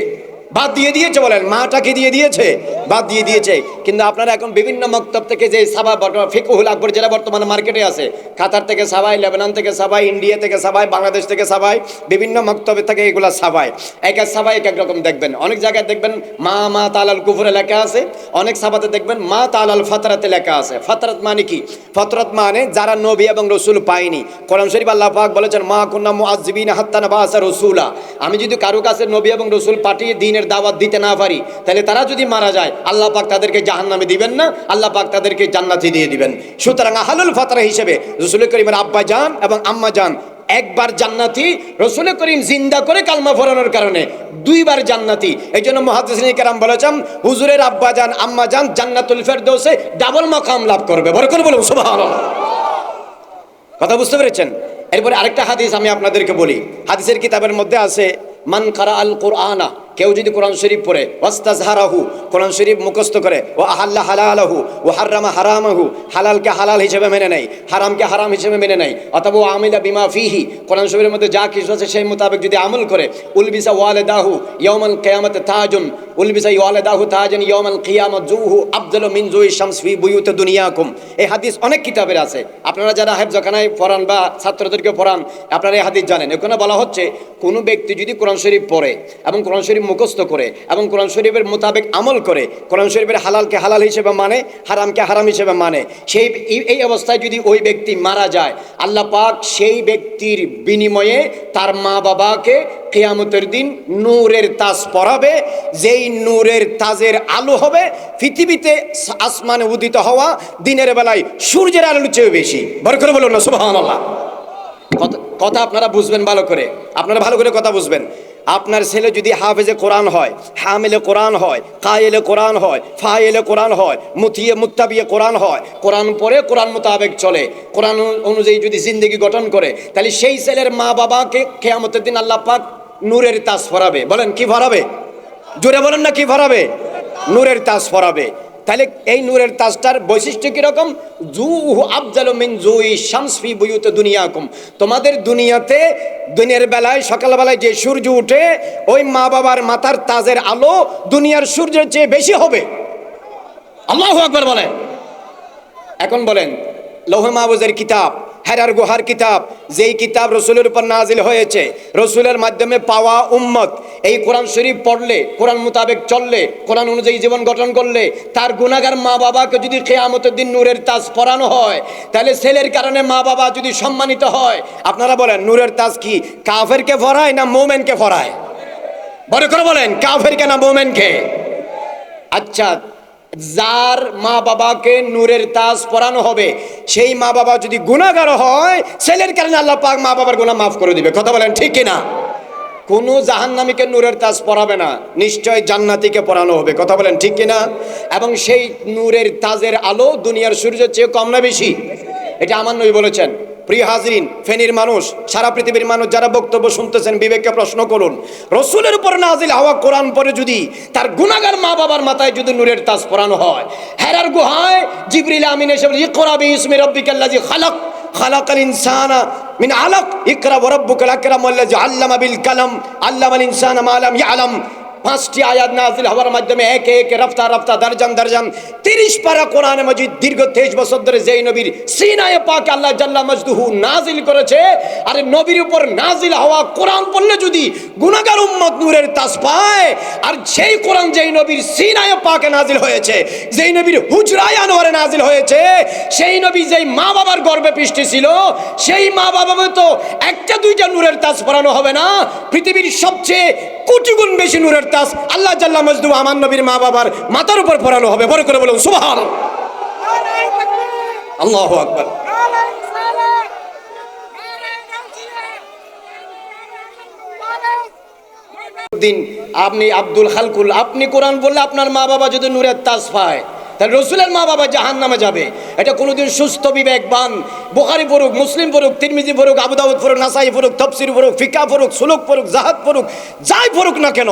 বাদ দিয়ে দিয়েছে, বলেন মাটাকে দিয়ে দিয়েছে, বাদ দিয়ে দিয়েছে। কিন্তু আপনারা এখন বিভিন্ন মক্তব থেকে যে সাবা ফিকহুল আকবর যেটা বর্তমানে মার্কেটে আছে, কাতার থেকে সাবাই, লেবানন থেকে সাবাই, ইন্ডিয়া থেকে সাবাই, বাংলাদেশ থেকে সাবাই, বিভিন্ন মক্তবে থেকে এগুলা সাবাই, এক এক সাবাই এক এক রকম দেখবেন। অনেক জায়গায় দেখবেন মা তালাল কুফরে লেখা আছে, অনেক সাবাতে দেখবেন মা তালাল ফাতরাতে লেখা আছে। ফাতরাত মানে কি? ফাতরাত মানে যারা নবী এবং রসুল পায়নি। কোরআন শরীফ আল্লাহ পাক বলেছেন মা কুন্না মুআজ্জিবিনা হাত্তা নাবাআসা রাসূলা, আমি যদি কারো কাছে নবী এবং রসুল পাঠিয়ে দিনের দাওয়াত দিতে না পারি, তাহলে তারা যদি মারা যায় আল্লাহ পাক তাদেরকে জাহান্নামে দিবেন না, আল্লাহ পাক তাদেরকে জান্নাতে দিয়ে দিবেন। সুতরাং আহলুল ফাতরা হিসেবে রাসূল করিমের আব্বা জান এবং আম্মা জান একবার জান্নাতি, রাসূল করিম জিন্দা করে কালমা পড়ানোর কারণে দুইবার জান্নাতি। এই জন্য মুহাদ্দিসিন কেরাম বলেছেন হুজুরের আব্বা জান আম্মা জান জান্নাতুল ফেরদৌসে ডাবল মাকাম লাভ করবে। বরকত বলুন সুবহানাল্লাহ। কথা বুঝতে পেরেছেন? এরপরে আরেকটা হাদিস আমি আপনাদেরকে বলি। হাদিসের কিতাবের মধ্যে আছে মান কারা আল কোরআনা, কেউ যদি কোরআন শরীফ পড়ে, ওয়াস্তাজহারাহু, কোরআন শরীফ মুখস্থ করে, ও আহাল্লা হালালাহু ও হাররামা হারামাহু, হালালকে হালাল হিসেবে মেনে নেয়, হারামকে হারাম হিসেবে মেনে নেয়, অথবা ও আমিলা বিমা ফিহি, কোরআন শরীফের মধ্যে যা কিছু আছে সেই মোতাবেক যদি আমল করে, উলবিসা ওয়ালিদাহু ইয়াউমাল কিয়ামাতে তাজুন, উলবিসা ওয়ালিদাহু তাজান ইয়াউমাল কিয়ামাত জুহু আফদালু মিন জুই শামস ফি বুয়ুতি দুনিয়াকুম। এই হাদিস অনেক কিতাবের আছে, আপনারা যারা হেফজখানায় পড়ান বা ছাত্রদেরকে পড়ান আপনারা এই হাদিস জানেন। এখানে বলা হচ্ছে কোনো ব্যক্তি যদি কোরআন শরীফ পড়ে এবং কোরআন শরীফ মুখস্থ করে এবং কোরআন শরীফের মোতাবেক আমল করে, কোরআন শরীফের হালালকে হালাল হিসেবে মানে, হারামকে হারাম হিসেবে মানে, সেই এই অবস্থায় যদি ওই ব্যক্তি মারা যায়, আল্লাহ পাক সেই ব্যক্তির বিনিময়ে তার মা বাবাকে কিয়ামতের দিন নূরের তাজ পরাবে, যেই নূরের তাজের আলো হবে পৃথিবীতে আসমানে উদিত হওয়া দিনের বেলায় সূর্যের আলোর চেয়ে বেশি। বরকত বলুন না সুবহানাল্লাহ। কথা আপনারা বুঝবেন ভালো করে, আপনারা ভালো করে কথা বুঝবেন। আপনার ছেলে যদি হাফেজে কোরআন হয়, হামিলে কোরআন হয়, কায়েলে কোরআন হয়, ফায়েলে কোরআন হয়, মুতিয়ে মুত্তাবিয়ে কোরআন হয়, কোরআন পড়ে কোরআন মোতাবেক চলে, কোরআন অনুযায়ী যদি জিন্দেগি গঠন করে, তাহলে সেই ছেলের মা বাবাকে কিয়ামতের দিন আল্লাহ পাক নূরের তাজ পরাবে। বলেন কি পরাবে? জোরে বলেন না কি পরাবে? নূরের তাজ পরাবে। তাহলে এই নূরের তাজটার বৈশিষ্ট্য কিরকম? জুহু আফজালু মিন জুই শামস ফি বুয়ুতি দুনিয়াকুম, তোমাদের দুনিয়াতে দিনের বেলায় সকালবেলায় যে সূর্য উঠে ওই মা বাবার মাথার তাজের আলো দুনিয়ার সূর্যের চেয়ে বেশি হবে। আল্লাহু আকবার বলেন। এখন বলেন লৌহে মাহফুজের কিতাব, হেরার গুহার কিতাব, যেই কিতাব রসুলের উপর নাজিল হয়েছে, রসুলের মাধ্যমে পাওয়া উম্মত, এই কোরআন শরীফ পড়লে, কোরআন মোতাবেক চললে, কোরআন অনুযায়ী জীবন গঠন করলে, তার গুনাহগার মা বাবাকে যদি কিয়ামতের দিন নূরের তাজ পরানো হয়, তাহলে ছেলের কারণে মা বাবা যদি সম্মানিত হয়, আপনারা বলেন নূরের তাজ কি কাফেরকে পরায় না মুমিনকে পরায়? বড় করে বলেন কাফেরকে না মুমিনকে? আচ্ছা, যার মা বাবাকে নূরের তাজ পরানো হবে সেই মা বাবা যদি গুনাহগার হয়, ছেলের কারণে আল্লাহ পাক মা বাবার গুনাহ মাফ করে দিবে। কথা বলেন ঠিক কিনা? কোনো জাহান্নামীকে নূরের তাজ পরাবে না, নিশ্চয় জান্নাতীকে পরানো হবে। কথা বলেন ঠিক কিনা? এবং সেই নূরের তাজের আলো দুনিয়ার সূর্যের চেয়ে কম না বেশি? এটা আমার নবী বলেছেন। প্রিয় হাজরিন, ফেনীর মানুষ, সারা পৃথিবীর মানুষ যারা বক্তব্য শুনতেছেন, বিবেককে প্রশ্ন করুন, রসুলের উপর নাজিল হওয়া কোরআন পরে যদি তার গুনাহগার মা বাবার মাথায় যদি নূরের তাজ পরানো হয়, হেরার গুহায় জিবরিল আমিন এসে বলে ইকরা বিইসমি রাব্বিকাল্লাযী খালাক, খালাকাল ইনসানা মিন আলাক, ইকরা ওয়া রাব্বুকাল আকরাম আল্লাযী আল্লামা বিল কালাম, আল্লামাল ইনসানা মা লাম ইয়ালাম। 5টি আয়াত নাজিল হওয়ার মাধ্যমে একে একে রফতা রফতা দরজান 30 পারা কোরআন মাজিদ দীর্ঘ 23 বছর ধরে যেই নবীর সিনায়ে পাক আল্লাহ জাল্লা মাজদুহু নাজিল করেছে, আর নবীর উপর নাজিল হওয়া কোরআন পড়লে যদি গুনাহগার উম্মত নূরের তাজ পায়, আর সেই কোরআন যেই নবীর সিনায়ে পাকে নাজিল হয়েছে, যেই নবীর হুজরায়ে আনোয়ারে নাজিল হয়েছে, সেই নবী যেই মা বাবার গর্ভে পৃষ্ঠে ছিল, সেই মা বাবা তো একটা দুইটা নূরের তাজ পরানো হবে না, পৃথিবীর সবচেয়ে কোটি গুণ বেশি নূরের তাজ আল্লাহ জাল্লা মাজদুহু আমার নবীর মা বাবার মাথার উপর পরানো হবে। বড় করে বলুন সুবহানাল্লাহ। আল্লাহু আকবার। দিন আপনি আব্দুল খালকুল, আপনি কোরআন বললে আপনার মা বাবা যদি নূরের তাজ পায়, তাহলে রসুলের মা বাবা জাহান্নামে যাবে। এটা কোনোদিন সুস্থ বিবেকবান বুখারী পড়ুক, মুসলিম পড়ুক, তিরমিজি পড়ুক, আবু দাউদ পড়ুক, নাসাই পড়ুক, তাফসীর পড়ুক, ফিকহ পড়ুক, সুলুক পড়ুক, জাহাদ পড়ুক, যাই পড়ুক না কেন,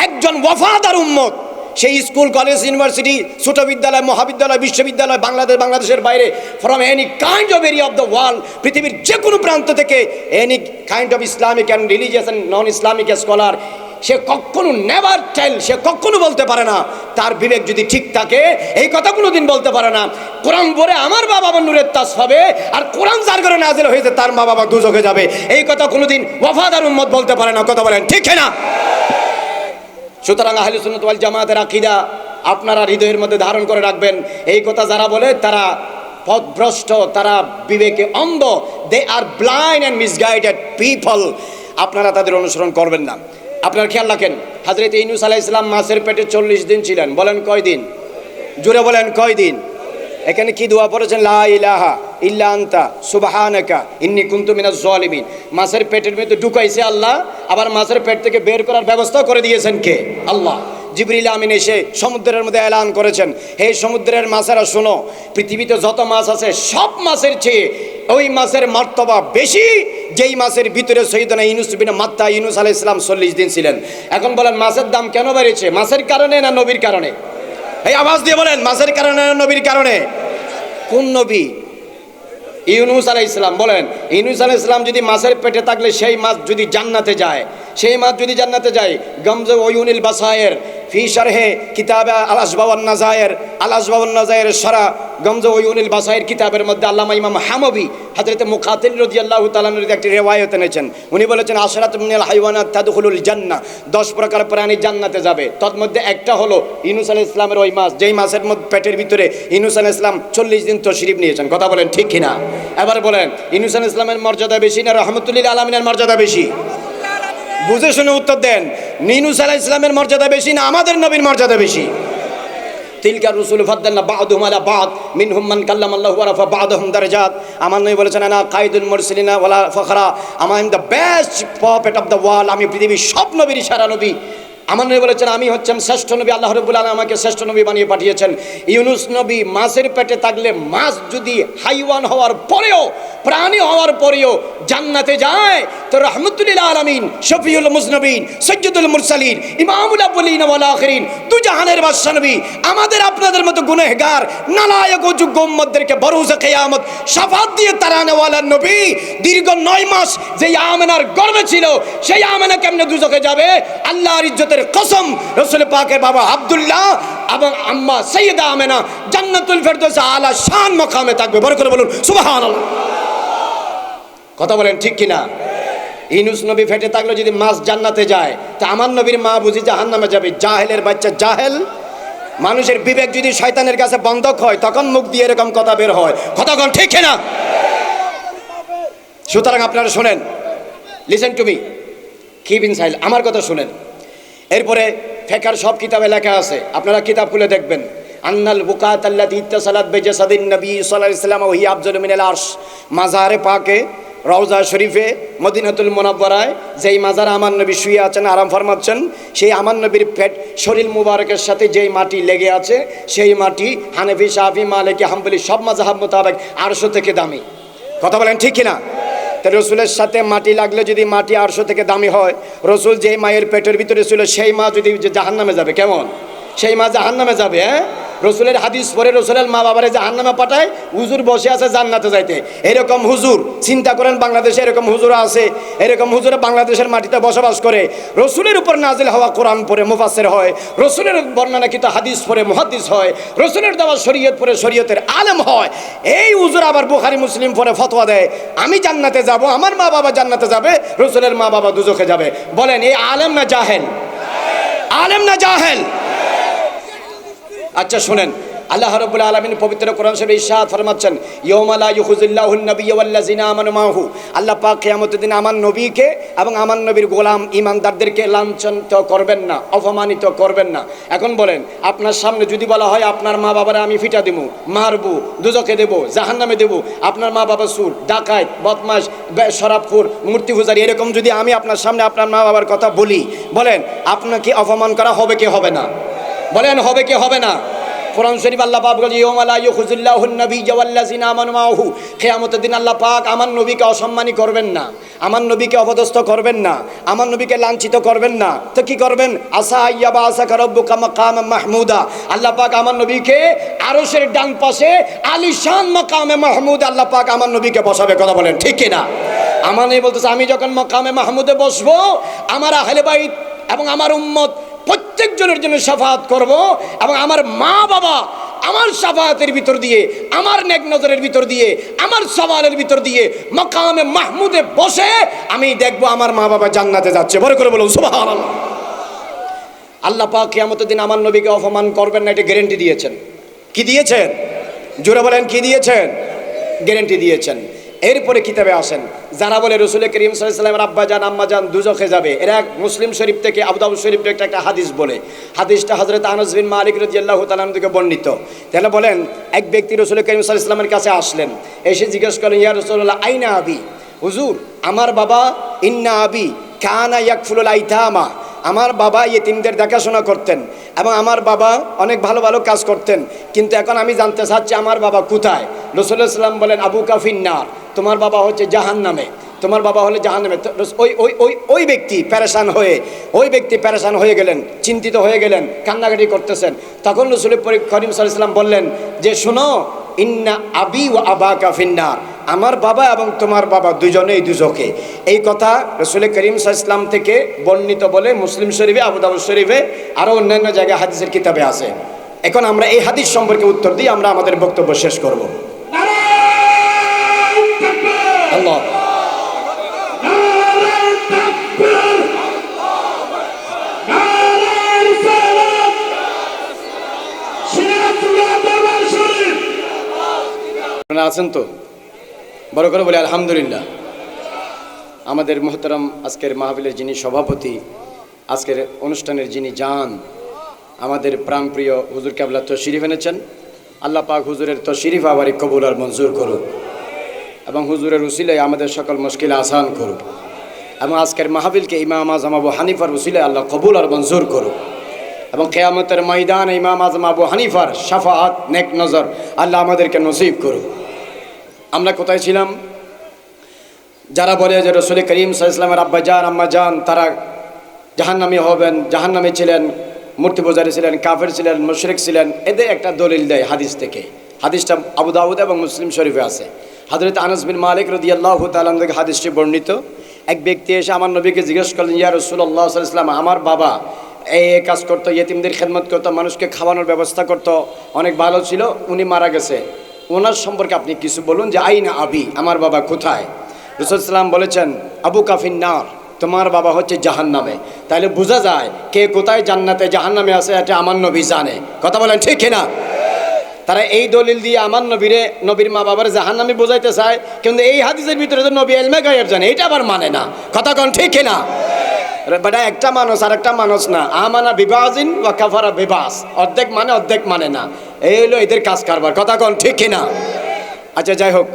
একজন ওয়াফাদার উম্মত, সেই স্কুল কলেজ ইউনিভার্সিটি ছোট বিদ্যালয় মহাবিদ্যালয় বিশ্ববিদ্যালয় বাংলাদেশের বাইরে, from any kind of area of the world, পৃথিবীর যে কোনো প্রান্ত থেকে any kind of Islamic and religious and non Islamic scholar, সে কখনো নেভার টেল, সে কখনো বলতে পারে না তার বিবেক যদি ঠিক থাকে, এই কথা কোনোদিন বলতে পারে না কোরআন পড়ে আমার মা বাবা নূরের তাজ পাবে আর কোরআন যার ঘরে নাজিল হয়েছে তার মা বাবা দুজকে যাবে, এই কথা কোনোদিন ওয়াফাদার উম্মত বলতে পারে না। কথা বলেন ঠিক না? সুতরাং আহলে সুন্নাত ওয়াল জামাতের আকীদা আপনারা হৃদয়ের মধ্যে ধারণ করে রাখবেন। এই কথা যারা বলে তারা পথভ্রষ্ট, তারা বিবেকে অন্ধ, দে আর ব্লাইন্ড অ্যান্ড মিসগাইডেড পিপল। আপনারা তাদের অনুসরণ করবেন না। আপনারা খেয়াল রাখেন, হযরত ইউনূস আলাইহিস সালাম মাছের পেটে 40 দিন ছিলেন। বলেন কয় দিন? জোরে বলেন কয় দিন? এখানে কি দোয়া পড়েছেন? লা ইলাহা ইল্লা আনতা সুবহানাকা ইন্নী কুনতু মিনাজ জালিমিন। মাছের পেটের মধ্যে ঢুকাইছে আল্লাহ, আবার মাছের পেট থেকে বের করার ব্যবস্থা করে দিয়েছেন কে? আল্লাহ। জিবরিল আমিন এসে সমুদ্রের মধ্যে এলান করেছেন, হে সমুদ্রের মাছেরা শোনো, পৃথিবীতে যত মাছ আছে সব মাছের চেয়ে ওই মাছের মর্তবা বেশি যেই মাছের ভিতরে সৈয়দনা ইউনূস বিন মাত্তা ইউনূস আলাইহিস সালাম 40 দিন ছিলেন। এখন বলেন মাছের দাম কেন বেড়েছে? মাছের কারণে না নবীর কারণে? এই আওয়াজ দিয়ে বলেন, মাছের কারণে না নবীর কারণে? কোন নবী? ইউনূস আলাইহিস সালাম। বলেন, ইউনূস আলাইহিস সালাম যদি মাছের পেটে থাকলে সেই মাছ যদি জান্নাতে যায়, সেই মাছ যদি জান্নাতে যায়, গমজে ওয়ুনিল বাসায়ের ফি শারহে কিতাব আল আসবাব ওয়ান নাজায়ের, আল আসবাব ওয়ান নাজায়ের সারা গমজে ওয়ুনিল বাসায়ের কিতাবের মধ্যে আল্লামা ইমাম হামাবি হযরত মুকাতিল রাদিয়াল্লাহু তাআলা এর একটি রিওয়ায়াত এনেছেন। উনি বলেছেন আশরাতু মিনাল হাইওয়ানাত তাদখুলুল জান্নাহ, 10 প্রকার প্রাণী জান্নাতে যাবে। তার মধ্যে একটা হলো ইউনূস আলাইহিস সালামের ওই মাছ, যেই মাছের মধ্যে পেটের ভিতরে ইউনূস আলাইহিস সালাম 40 দিন তশরিফ নিয়েছেন। কথা বলেন ঠিক কিনা? এবার বলেন, ইউনূস আলাইহিস সালামের মর্যাদা বেশি না রাহমাতুল লিল আলামিনের মর্যাদা বেশি? বুঝে শুনে উত্তর দেন। ইউনূস আলাইহিস সালামের মর্যাদা বেশি না আমাদের নবীর মর্যাদা বেশি? তিলকা রুসুল ফাদ্দালনা বা'দুহুম আলা বা'দ মিনহুম মান কাল্লামাল্লাহু ওয়া রাফা বা'দাহুম দারাজাত। আমার নবী বলেছেন আনা কাইদুল মুরসালিনা ওয়ালা ফখরা, I am the best prophet of the world. আমি পৃথিবীর সব নবীর সেরা নবী। আমার নবী বলেছেন আমি হচ্ছেন শ্রেষ্ঠ নবী, আল্লাহ রাব্বুল আলামিন আমাকে শ্রেষ্ঠ নবী বানিয়ে পাঠিয়েছেন। ইউনূস নবী মাছের পেটে থাকলে, মাছ যদি হাইওয়ান হওয়ার পরেও, প্রাণী হওয়ার পরেও জান্নাতে যায়, তো রাহমাতুল লিল আলামিন, শফিউল মুজনবিন, সাইয়্যিদুল মুরসালিন, ইমামুল আউয়ালিন ওয়াল আখিরিন, দু জাহানের বাদশা নবী আমাদের আপনাদের মতো গুনাহগার নালায়েক ও যোগ্য উম্মতদেরকে বরুজে কিয়ামত শাফাত দিয়ে তারানেওয়ালা নবী। দীর্ঘ 9 মাস যেই আমেনার গর্ভে ছিল, সেই আমেনা কেমনে দুজকে যাবে? আল্লাহর ইজ্জতের কসম, রাসূল পাকের বাবা আব্দুল্লাহ এবং আম্মা সাইয়্যিদা আমেনা জান্নাতুল ফেরদৌসে আলা শান মাকামে থাকবে। বড় করে বলুন সুবহানাল্লাহ। কথা বলেন ঠিক কিনা? ইউনূস নবী ফেটে থাকলে যদি মাছ জান্নাতে যায়, তা আমার নবীর মা বুঝি জাহান্নামে যাবে? জাহেলের বাচ্চা জাহেল। মানুষের বিবেক যদি শয়তানের কাছে বন্ধক হয়, তখন মুখ দিয়ে এরকম কথা বের হয়। কথা বলেন ঠিক কিনা? সুতরাং আপনারা শুনেন, listen to me, keep in silence, আমার কথা শুনেন। এরপরে ফিকহের সব কিতাবে লেখা আছে, আপনারা কিতাব খুলে দেখবেন। আন্নাল বুকাত আল্লাতী ইত্তাসালাত বিজাসাদিন নবী সাল্লাল্লাহু আলাইহি ওয়াসাল্লাম ওয়া হিয়া আফজালু মিনাল আরশ, মাজারে পাকে রওজা শরীফে মদিনাতুল মুনাওয়ারায় যেই মাজারে আমার নবী শুয়ে আছেন, আরাম ফরমাচ্ছেন, সেই আমার নবীর পেট শরীর মুবারকের সাথে যেই মাটি লেগে আছে, সেই মাটি হানাফি, শাফি, মালিকি, হাম্বলি সব মাযহাব মোতাবেক আরশ থেকে দামি। কথা বলেন ঠিক কিনা? রসুলের সাথে মাটি লাগলে যদি মাটি 800 থেকে দামি হয়, রসুল যেই মায়ের পেটের ভিতরে ছিল সেই মা যদি জাহান্নামে যাবে, কেমন? সেই মা জাহান্নামে যাবে। হ্যাঁ, রসুলের হাদিস পরে রসুলের মা বাবারে জাহান্নামে পাঠায়, হুজুর বসে আছে জান্নাতে যাইতে। এরকম হুজুর চিন্তা করেন, বাংলাদেশে এরকম হুজুর আছে। এরকম হুজুরে বাংলাদেশের মাটিতে বসবাস করে, রসুলের উপর নাজিল হওয়া কোরআন পড়ে মুফাসসির হয়, রসুলের বর্ণনাকৃত হাদিস পড়ে মুহাদ্দিস হয়, রসুলের দেওয়া শরীয়ত পড়ে শরীয়তের আলেম হয়। এই হুজুর আবার বুখারী মুসলিম পড়ে ফতোয়া দেয় আমি জান্নাতে যাব, আমার মা বাবা জান্নাতে যাবে, রসুলের মা বাবা দুজখে যাবে। বলেন এই আলেম না জাহেল? আলেম না জাহেল? আচ্ছা শুনেন, আল্লাহ রাব্বুল আলামিন পবিত্র কোরআন শরীফে ইরশাদ ফরমাচ্ছেন, ইয়াউমা লা ইউখিযুল্লাহুন নাবিয়্যা ওয়াল্লাযিনা আমানু মাহু। আল্লাহ পাক কিয়ামতের দিন আমার নবীকে এবং আমার নবীর গোলাম ইমানদারদেরকে লাঞ্ছনিত করবেন না, অপমানিত করবেন না। এখন বলেন, আপনার সামনে যদি বলা হয় আপনার মা বাবারে আমি ফিটা দেবো, মারবো, দুজকে দেবো, জাহান্নামে দেবো, আপনার মা বাবা সুর, ডাকাত, বদমাশ, শরাবখোর, মূর্তি পূজারী, এরকম যদি আমি আপনার সামনে আপনার মা বাবার কথা বলি, বলেন আপনাকে অপমান করা হবে কি হবে না? বলেন হবে কি হবে না? কোরআন শরীফ আল্লাহ পাক বলেন, ইয়াউমা লা ইউখিযুল্লাহুন নাবিয়্যা ওয়াল্লাযিনা আমানু মাহু। কিয়ামতের দিন আল্লাহ পাক আমার নবীকে অসম্মানী করবেন না, আমার নবীকে অপদস্থ করবেন না, আমার নবীকে লাঞ্ছিত করবেন না। তো কি করবেন? আসা ইয়াবা আসাকা রাব্বুকা মাকামান মাহমুদা। আল্লাহ পাক আমার নবীকে আরশের ডান পাশে আলিশান মাকামে মাহমুদ আল্লাহ পাক আমার নবীকে বসাবে। কথা বলেন ঠিক কিনা? আমার নবী বলতেছে আমি যখন মাকামে মাহমুদে বসবো, আমার আহলে বাইত এবং আমার উম্মত প্রত্যেকজনের জন্য শাফাআত করব এবং আমার মা বাবা আমার শাফাআতের ভিতর দিয়ে, আমার নেক নজরের ভিতর দিয়ে, আমার সওয়ালের ভিতর দিয়ে মাকামে মাহমুদে বসে আমি দেখব আমার মা বাবা জান্নাতে যাচ্ছে। বড় করে বলুন সুবহানাল্লাহ। আল্লাহ পাক কিয়ামতের দিন আমার নবীকে অপমান করবেন না, এটা গ্যারান্টি দিয়েছেন। কি দিয়েছেন? জোরে বলেন, কি দিয়েছেন? গ্যারান্টি দিয়েছেন। এরপরে কিতাবে আসেন যারা বলে রাসূল করিম সাল্লাল্লাহু আলাইহি ওয়াসাল্লামের আব্বা জান আম্মা জান দুজখে যাবে, এরা মুসলিম শরীফ থেকে আবু দাউদ শরীফ থেকে একটা হাদিস বলে। হাদিসটা হযরত আনাস বিন মালিক রাদিয়াল্লাহু তাআলা থেকে বর্ণিত। তাহলে বলেন, এক ব্যক্তি রাসূল করিম সাল্লাল্লাহু আলাইহি ওয়াসাল্লামের কাছে আসলেন, এসে জিজ্ঞেস করলেন, ইয়া রাসূলুল্লাহ আইনা আবি, হুজুর আমার বাবা, ইন্না আবি কানা ইয়াকফুলুল আইতামা, আমার বাবা ইয়েতিমদের দেখাশোনা করতেন এবং আমার বাবা অনেক ভালো ভালো কাজ করতেন, কিন্তু এখন আমি জানতে চাচ্ছি আমার বাবা কোথায়? রাসূলুল্লাহ সাল্লাল্লাহু আলাইহি ওয়াসাল্লাম বলেন, আবু কাফিন্নার, তোমার বাবা হচ্ছে জাহান্নামে, তোমার বাবা হলে জাহান্নামে। ওই ব্যক্তি পেরেশান হয়ে গেলেন, চিন্তিত হয়ে গেলেন, কান্নাকাটি করতেছেন। তখন রাসূল করিম সাল্লাল্লাহু আলাইহি ওয়াসাল্লাম বললেন যে শোনো, ইন্না আবি ওয়া আবাকা ফিন্নার, আমার বাবা এবং তোমার বাবা দুজনেই দুজকে। এই কথা রাসূল করিম সাল্লাল্লাহু আলাইহি ওয়াসাল্লাম থেকে বর্ণিত বলে মুসলিম শরীফে, আবু দাউদ শরীফে, আরও অন্যান্য জায়গায় হাদিসের কিতাবে আছে। এখন আমরা এই হাদিস সম্পর্কে উত্তর দিয়ে আমরা আমাদের বক্তব্য শেষ করব। আল্লাহ আছেন তো? বড় করে বলি আলহামদুলিল্লাহ। আমাদের মুহতারাম আজকের মাহফিলের যিনি সভাপতি, আজকের অনুষ্ঠানের যিনি জান, আমাদের প্রাণপ্রিয় হুজুর কেবলা তশরিফ এনেছেন। আল্লাহ পাক হুজুরের তশরিফ আবার কবুল আর মঞ্জুর করুন এবং হুজুরের উসিলায় আমাদের সকল মুশকিল আসান করুন এবং আজকের মাহফিলকে ইমাম আজম আবু হানিফার উসিলায় আল্লাহ কবুল আর মঞ্জুর করুন এবং কিয়ামতের ময়দানে ইমাম আজম আবু হানিফার শাফাআত নেক নজর আল্লাহ আমাদেরকে নসিব করুন। আমরা কোথায় ছিলাম? যারা বলে যে রাসূল করিম সাল্লাল্লাহু আলাইহি ওয়াসাল্লামের আব্বা জান আম্মা জান তারা জাহান্নামী হবেন, জাহান্নামে ছিলেন, মূর্তি পূজারী ছিলেন, কাফের ছিলেন, মুশরিক ছিলেন, এদের একটা দলিল দেয় হাদিস থেকে। হাদিসটা আবু দাউদ এবং মুসলিম শরীফে আছে। হযরত আনাস বিন মালিক রাদিয়াল্লাহু তাআলা থেকে হাদিসটি বর্ণিত। এক ব্যক্তি এসে আমার নবীকে জিজ্ঞেস করলেন, ইয়া রাসূলুল্লাহ সাল্লাল্লাহু আলাইহি ওয়াসাল্লাম, আমার বাবা এই কাজ করতো, ইয়েতিমদের খেদমত করতো, মানুষকে খাওয়ানোর ব্যবস্থা করতো, অনেক ভালো ছিল, উনি মারা গেছে, ওনার সম্পর্কে আপনি কিছু বলুন যে আইনা আবি, আমার বাবা কোথায়? রাসূল সাল্লাল্লাহু আলাইহি ওয়াসাল্লাম বলেছেন, আবু কাফিন্নার, তোমার বাবা হচ্ছে জাহান্নামে। তাহলে বোঝা যায় কে কোথায় জান্নাতে জাহান্নামে আছে এটা আমার নবী জানে। কথা বলেন ঠিক কিনা? তারা এই দলিল দিয়ে আমার নবীর মা বাবার জাহান্নামে বোঝাইতে চায়, কিন্তু এই হাদিসের ভিতরে তো নবী ইলমে গায়েব জানে, এটা আবার মানে না। কথা কোন ঠিক কিনা? বেটা একটা মানুষ আর একটা মানুষ না, আমানা বিবাজিন ওয়া কাফারা বিবাস, অর্ধেক মানে অর্ধেক মানে না, এই হলো এদের কাজ কারবার। কথা কোন ঠিক কিনা? আচ্ছা যাই হোক,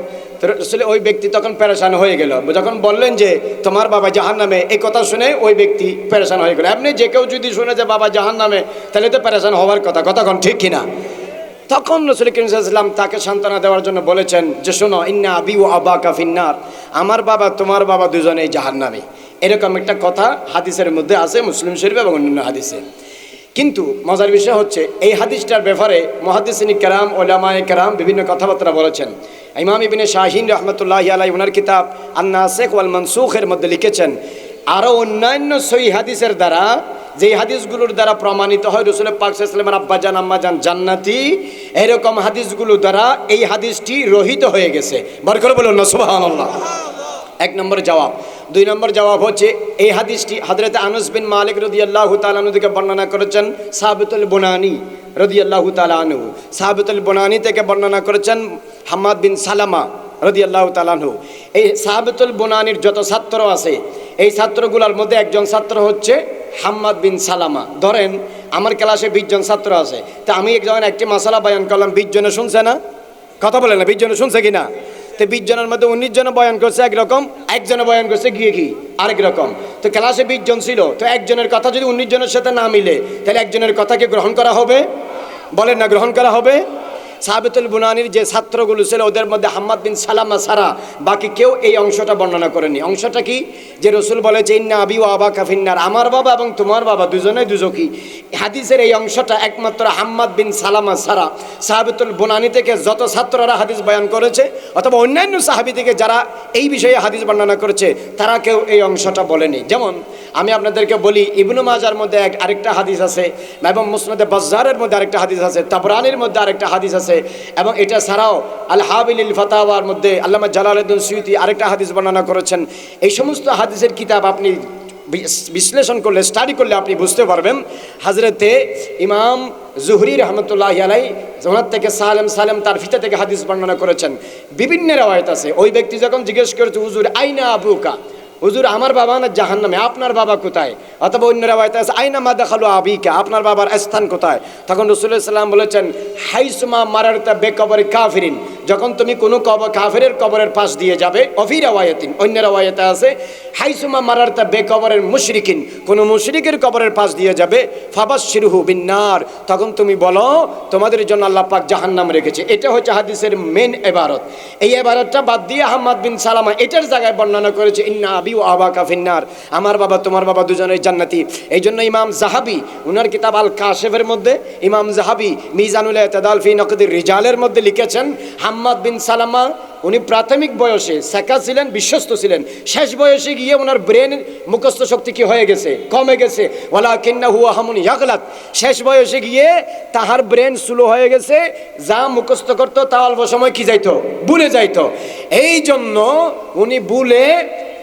আসলে ওই ব্যক্তি তখন পেরেশান হয়ে গেল। যখন বললেন যে তোমার বাবা জাহান্নামে, এই কথা শুনে ওই ব্যক্তি পেরেশান হয়ে গেল। এমনি যে কেউ যদি শুনে যে বাবা জাহান্নামে, তাহলে তো পেরেশান হওয়ার কথা। কথা কোন ঠিক কিনা? তখন রাসূল করিম সাল্লাল্লাহু আলাইহি ওয়াসাল্লাম তাকে সান্ত্বনা দেওয়ার জন্য বলেছেন যে শোনো, ইন্না আবি ওয়া আবাকা ফিন্নার, আমার বাবা তোমার বাবা দুজনেই জাহান্নামে। এরকম একটা কথা হাদিসের মধ্যে আছে, মুসলিম শরীফ এবং অন্যান্য হাদিসে। কিন্তু মজার বিষয় হচ্ছে এই হাদিসটার ব্যাপারে মুহাদ্দিসিন কেরাম, উলামায়ে কেরাম বিভিন্ন কথাবার্তা বলেছেন। ইমাম ইবনে শাহিন রাহমাতুল্লাহি আলাইহি ওনার কিতাব আন-নাসিখ ওয়াল মানসুখের মধ্যে লিখেছেন, আরও অন্যান্য সহিহ হাদিসের দ্বারা, যেই হাদিসগুলোর দ্বারা প্রমাণিত হয় রাসূল পাক সাল্লাল্লাহু আলাইহি ওয়াসাল্লামের আব্বা জান আম্মা জান জান্নাতি, এরকম হাদিসগুলোর দ্বারা এই হাদিসটি রহিত হয়ে গেছে। বার করে বলুন না সুবহানাল্লাহ। এক নম্বর জবাব। দুই নম্বর জবাব হচ্ছে এই হাদিসটি হযরত আনাস বিন মালিক রাদিয়াল্লাহু তাআলা আনহু থেকে বর্ণনা করেছেন সাবিতুল বুনানি রাদিয়াল্লাহু তাআলা আনহু। সাবিতুল বুনানি থেকে বর্ণনা করেছেন হাম্মাদ বিন সালামা রাদিয়াল্লাহু তাআলা আনহু। এই সাবিতুল বুনানির যত ছাত্র আছে, এই ছাত্রগুলোর মধ্যে একজন ছাত্র হচ্ছে হাম্মাদ বিন সালামা। ধরেন আমার ক্লাসে 20 জন ছাত্র আছে, তা আমি একটি মাসালা বয়ান করলাম, 20 জনে শুনছে না? কথা বলে না, 20 জনে শুনছে কিনা? তো 20 জনের মধ্যে 19 জন বয়ান করছে একরকম, একজনে বয়ান করছে কি আরেক রকম। তো ক্লাসে 20 জন ছিল, তো একজনের কথা যদি 19 জনের সাথে না মিলে, তাহলে একজনের কথাকে গ্রহণ করা হবে? বলেন না, গ্রহণ করা হবে? সাবিতুল বুনানির যে ছাত্রগুলো ছিল ওদের মধ্যে হাম্মাদ বিন সালামা ছাড়া বাকি কেউ এই অংশটা বর্ণনা করেনি। অংশটা কি? যে রাসূল বলে যে ইন্না আবি ওয়া আবাকা ফিন্নার, আমার বাবা এবং তোমার বাবা দুজনেই দুজকি। হাদিসের এই অংশটা একমাত্র হাম্মাদ বিন সালামা ছাড়া সাহাবিতুল বুনানি থেকে যত ছাত্ররা হাদিস বয়ান করেছে অথবা অন্যান্য সাহাবী থেকে যারা এই বিষয়ে হাদিস বর্ণনা করেছে, তারা কেউ এই অংশটা বলেনি। যেমন আমি আপনাদেরকে বলি, ইবনু মাজার মধ্যে আরেকটা হাদিস আছে, এবং মুসনাদে বাজ্জারের মধ্যে আরেকটা হাদিস আছে, তাবরানির মধ্যে আরেকটা হাদিস আছে, এবং এটা ছাড়াও আল হাবিলিল ফাতাওয়ার মধ্যে আল্লামা জালালউদ্দিন সুয়ুতী আরেকটা হাদিস বর্ণনা করেছেন। এই সমস্ত হাদিসের কিতাব আপনি বিশ্লেষণ করলে, স্টাডি করলে আপনি বুঝতে পারবেন হযরতে ইমাম জুহরি রহমতুল্লাহি আলাইহি ওনার থেকে সালেম তার ফিতা থেকে হাদিস বর্ণনা করেছেন। বিভিন্ন রওয়ায়াত আছে। ওই ব্যক্তি যখন জিজ্ঞেস করেছে, হুজুর আইনা আবুকা, হুজুর আমার বাবা না জাহান্নামে, আপনার বাবা কোথায়? অথবা অন্য রাওয়ায়াতে আছে আইনা মা দাখালু আবিকা, আপনার বাবার স্থান কোথায়? তখন রাসূলুল্লাহ সাল্লাল্লাহু আলাইহি ওয়াসাল্লাম বলেছেন, হাইসুমা মারারতা বেকবরি কাফিরিন, যখন তুমি কোনো কাফিরের কবরের পাশ দিয়ে যাবে। অফি রাওয়ায়াতিন, অন্য রাওয়ায়াতে আছে হাইসুমা মারারতা বেকবরের মুশরিকিন, কোনো মুশরিকের কবরের পাশ দিয়ে যাবে, ফাবাশশিরহু বিন্নার, তখন তুমি বলো তোমাদের জন্য আল্লাহ পাক জাহান্নাম রেখেছে। এটা হচ্ছে হাদিসের মেন ইবারত। এই ইবারতটা বাদ দিয়ে আহমদ বিন সালামা এটার জায়গায় বর্ণনা করেছে ইন্না আবি ওয়া আবাকা ফিন্নার, আমার বাবা তোমার বাবা দুজনেই জান্নাতি। এই জন্য ইমাম জাহাবি উনার কিতাব আল কাশেফের মধ্যে, ইমাম জাহাবি মিজানুল ইতিদাল ফি নকদির রিজালের মধ্যে লিখেছেন, আহমদ বিন সালামা উনি প্রাথমিক বয়সে শেখা ছিলেন, বিশ্বস্ত ছিলেন, শেষ বয়সে গিয়ে ওনার ব্রেন মুখস্থ শক্তি কি হয়ে গেছে, কমে গেছে। ওয়ালাকিন্নাহু আহমুন ইয়াগলাত, শেষ বয়সে গিয়ে তাহার ব্রেন স্লো হয়ে গেছে, যা মুখস্থ করতো তা অল্প সময় কি যাইতো, ভুলে যাইতো। এই জন্য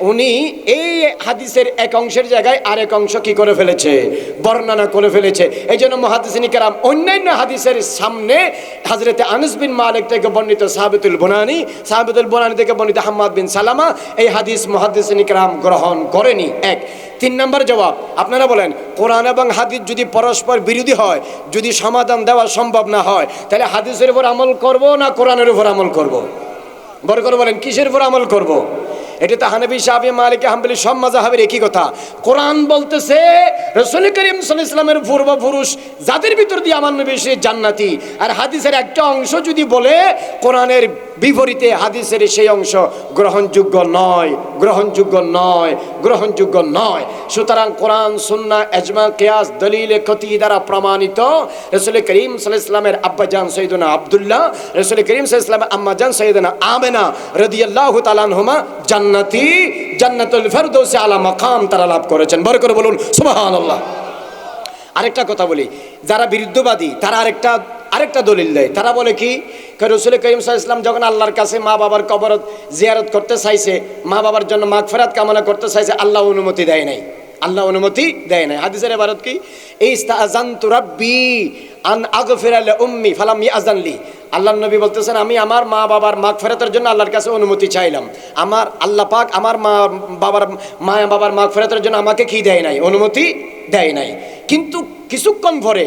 উনি এই হাদিসের এক অংশের জায়গায় আরেক অংশ কি করে ফেলেছে, বর্ণনা করে ফেলেছে। এই জন্য মুহাদ্দিসিন কেরাম অন্যান্য হাদিসের সামনে হযরতে আনাস বিন মালিক থেকে বর্ণিত সাহাবাতুল বুনানি থেকে বর্ণিত হাম্মাদ বিন সালামা, এই হাদিস মুহাদ্দিসিন কেরাম গ্রহণ করেনি। এক। 3 নম্বর জবাব, আপনারা বলেন কোরআন এবং হাদিস যদি পরস্পর বিরোধী হয়, যদি সমাধান দেওয়া সম্ভব না হয়, তাহলে হাদিসের উপর আমল করব না কোরআনের উপর আমল করব? বড় করে বলেন, কিসের উপর আমল করব? এটা তো হানাফি, শাফি, মালিকি, হাম্বলি সব মাযহাবের একই কথা। কোরআন বলতেছে রাসূল করিম সাল্লাল্লাহু আলাইহি ওয়াসাল্লামের পূর্বপুরুষ যাদের ভিতর দিয়ে আমার নবী সে জান্নাতি, আর হাদিসের একটা অংশ যদি বলে কোরআনের বিপরীতে, হাদিসের সেই অংশ গ্রহণযোগ্য নয়, গ্রহণযোগ্য নয়। সুতরাং কোরআন, সুন্নাহ, ইজমা, কিয়াস, দলিলে কতি দ্বারা প্রমাণিত রাসূল করিম সাল্লাল্লাহু আলাইহি ওয়াসাল্লামের আব্বাজান সাইয়্যিদুনা আব্দুল্লাহ, রাসূল করিম সাল্লাল্লাহু আলাইহি ওয়াসাল্লামের আম্মাজান সাইয়্যিদানা আমেনা রাদিয়াল্লাহু তাআলা আনহুমা জান্নাতি, জান্নাতুল ফেরদৌসে আলা মাকাম তারা লাভ করেছেন। বড় করে বলুন সুবহানাল্লাহ। আরেকটা কথা বলি, যারা বিরুদ্ধবাদী তারা আরেকটা দলিল দেয়। তারা বলে কি, রাসূল করিম সাল্লাল্লাহু আলাইহি ওয়াসাল্লাম যখন আল্লাহর কাছে মা বাবার কবর জিয়ারত করতে চাইছে, মা বাবার জন্য মাগফিরাত কামনা করতে চাইছে, আল্লাহ অনুমতি দেয় নাই। হাদিসের ইবারত কি, ইস্তাযানতু রাব্বি আন আগফিরা লি উম্মি ফালাম ইয়াযানলি। আল্লাহর নবী বলতেছেন, আমি আমার মা বাবার মাগফিরাতের জন্য আল্লাহর কাছে অনুমতি চাইলাম, আমার আল্লাহ পাক আমার মা বাবার মাগফিরাতের জন্য আমাকে কি দেয় নাই, অনুমতি দেয় নাই। কিন্তু কিছুক্ষণ পরে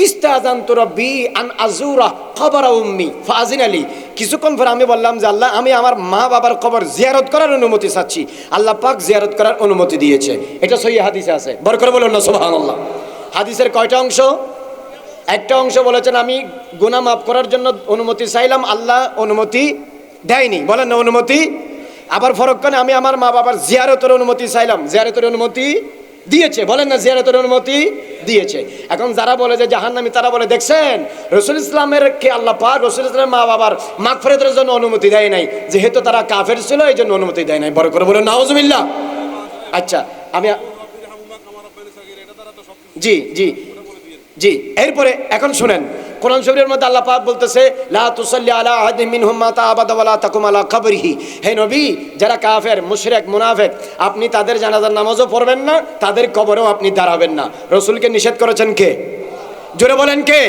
ইস্তাযানতু রাব্বি আন আযুরা কবর উম্মি ফাআযিনা লি, কিছুক্ষণ পরে আমি বললাম যে আল্লাহ, আমি আমার মা বাবার কবর জিয়ারত করার অনুমতি চাচ্ছি, আল্লাহ পাক জিয়ারত করার অনুমতি দিয়েছে। এটা সহিহ হাদিসে আছে। বড় করে বলুন না সুবহানাল্লাহ। হাদিসের কয়টা অংশ? একটা অংশ বলেছেন আমি গুনাহ মাফ করার জন্য অনুমতি চাইলাম, আল্লাহ অনুমতি দেয়নি, বলেন না অনুমতি। আবার ফরকখানে আমি আমার মা বাবার জিয়ারতের অনুমতি চাইলাম, জিয়ারতের অনুমতি দিয়েছে, বলেন না জিয়ারতের অনুমতি দিয়েছে। এখন যারা বলে যে জাহান্নামী, তারা বলে দেখছেন রাসূল ইসলামের কে আল্লাহ পাক রাসূল ইসলামের মা বাবার মাগফিরাতের জন্য অনুমতি দেয় নাই, যেহেতু তারা কাফের ছিল এই জন্য অনুমতি দেয় নাই। বড় করে বলেন নাউজুবিল্লাহ। আচ্ছা, আমি জি এরপরে এখন শুনেন, কোরআন শরীফের মধ্যে আল্লাহ পাক বলতেছে, লা তুসাল্লি আলা আহাদিন মিনহুম মাতা আবাদা ওয়ালা তাকুম আলা কবরিহি। হে নবী, যারা কাফের, মুশরিক, মুনাফিক, আপনি তাদের জানাজার নামাজও পড়বেন না, তাদের কবরেও আপনি দাঁড়াবেন না। রাসূলকে নিষেধ করেছেন কে? জোরে বলেন কে?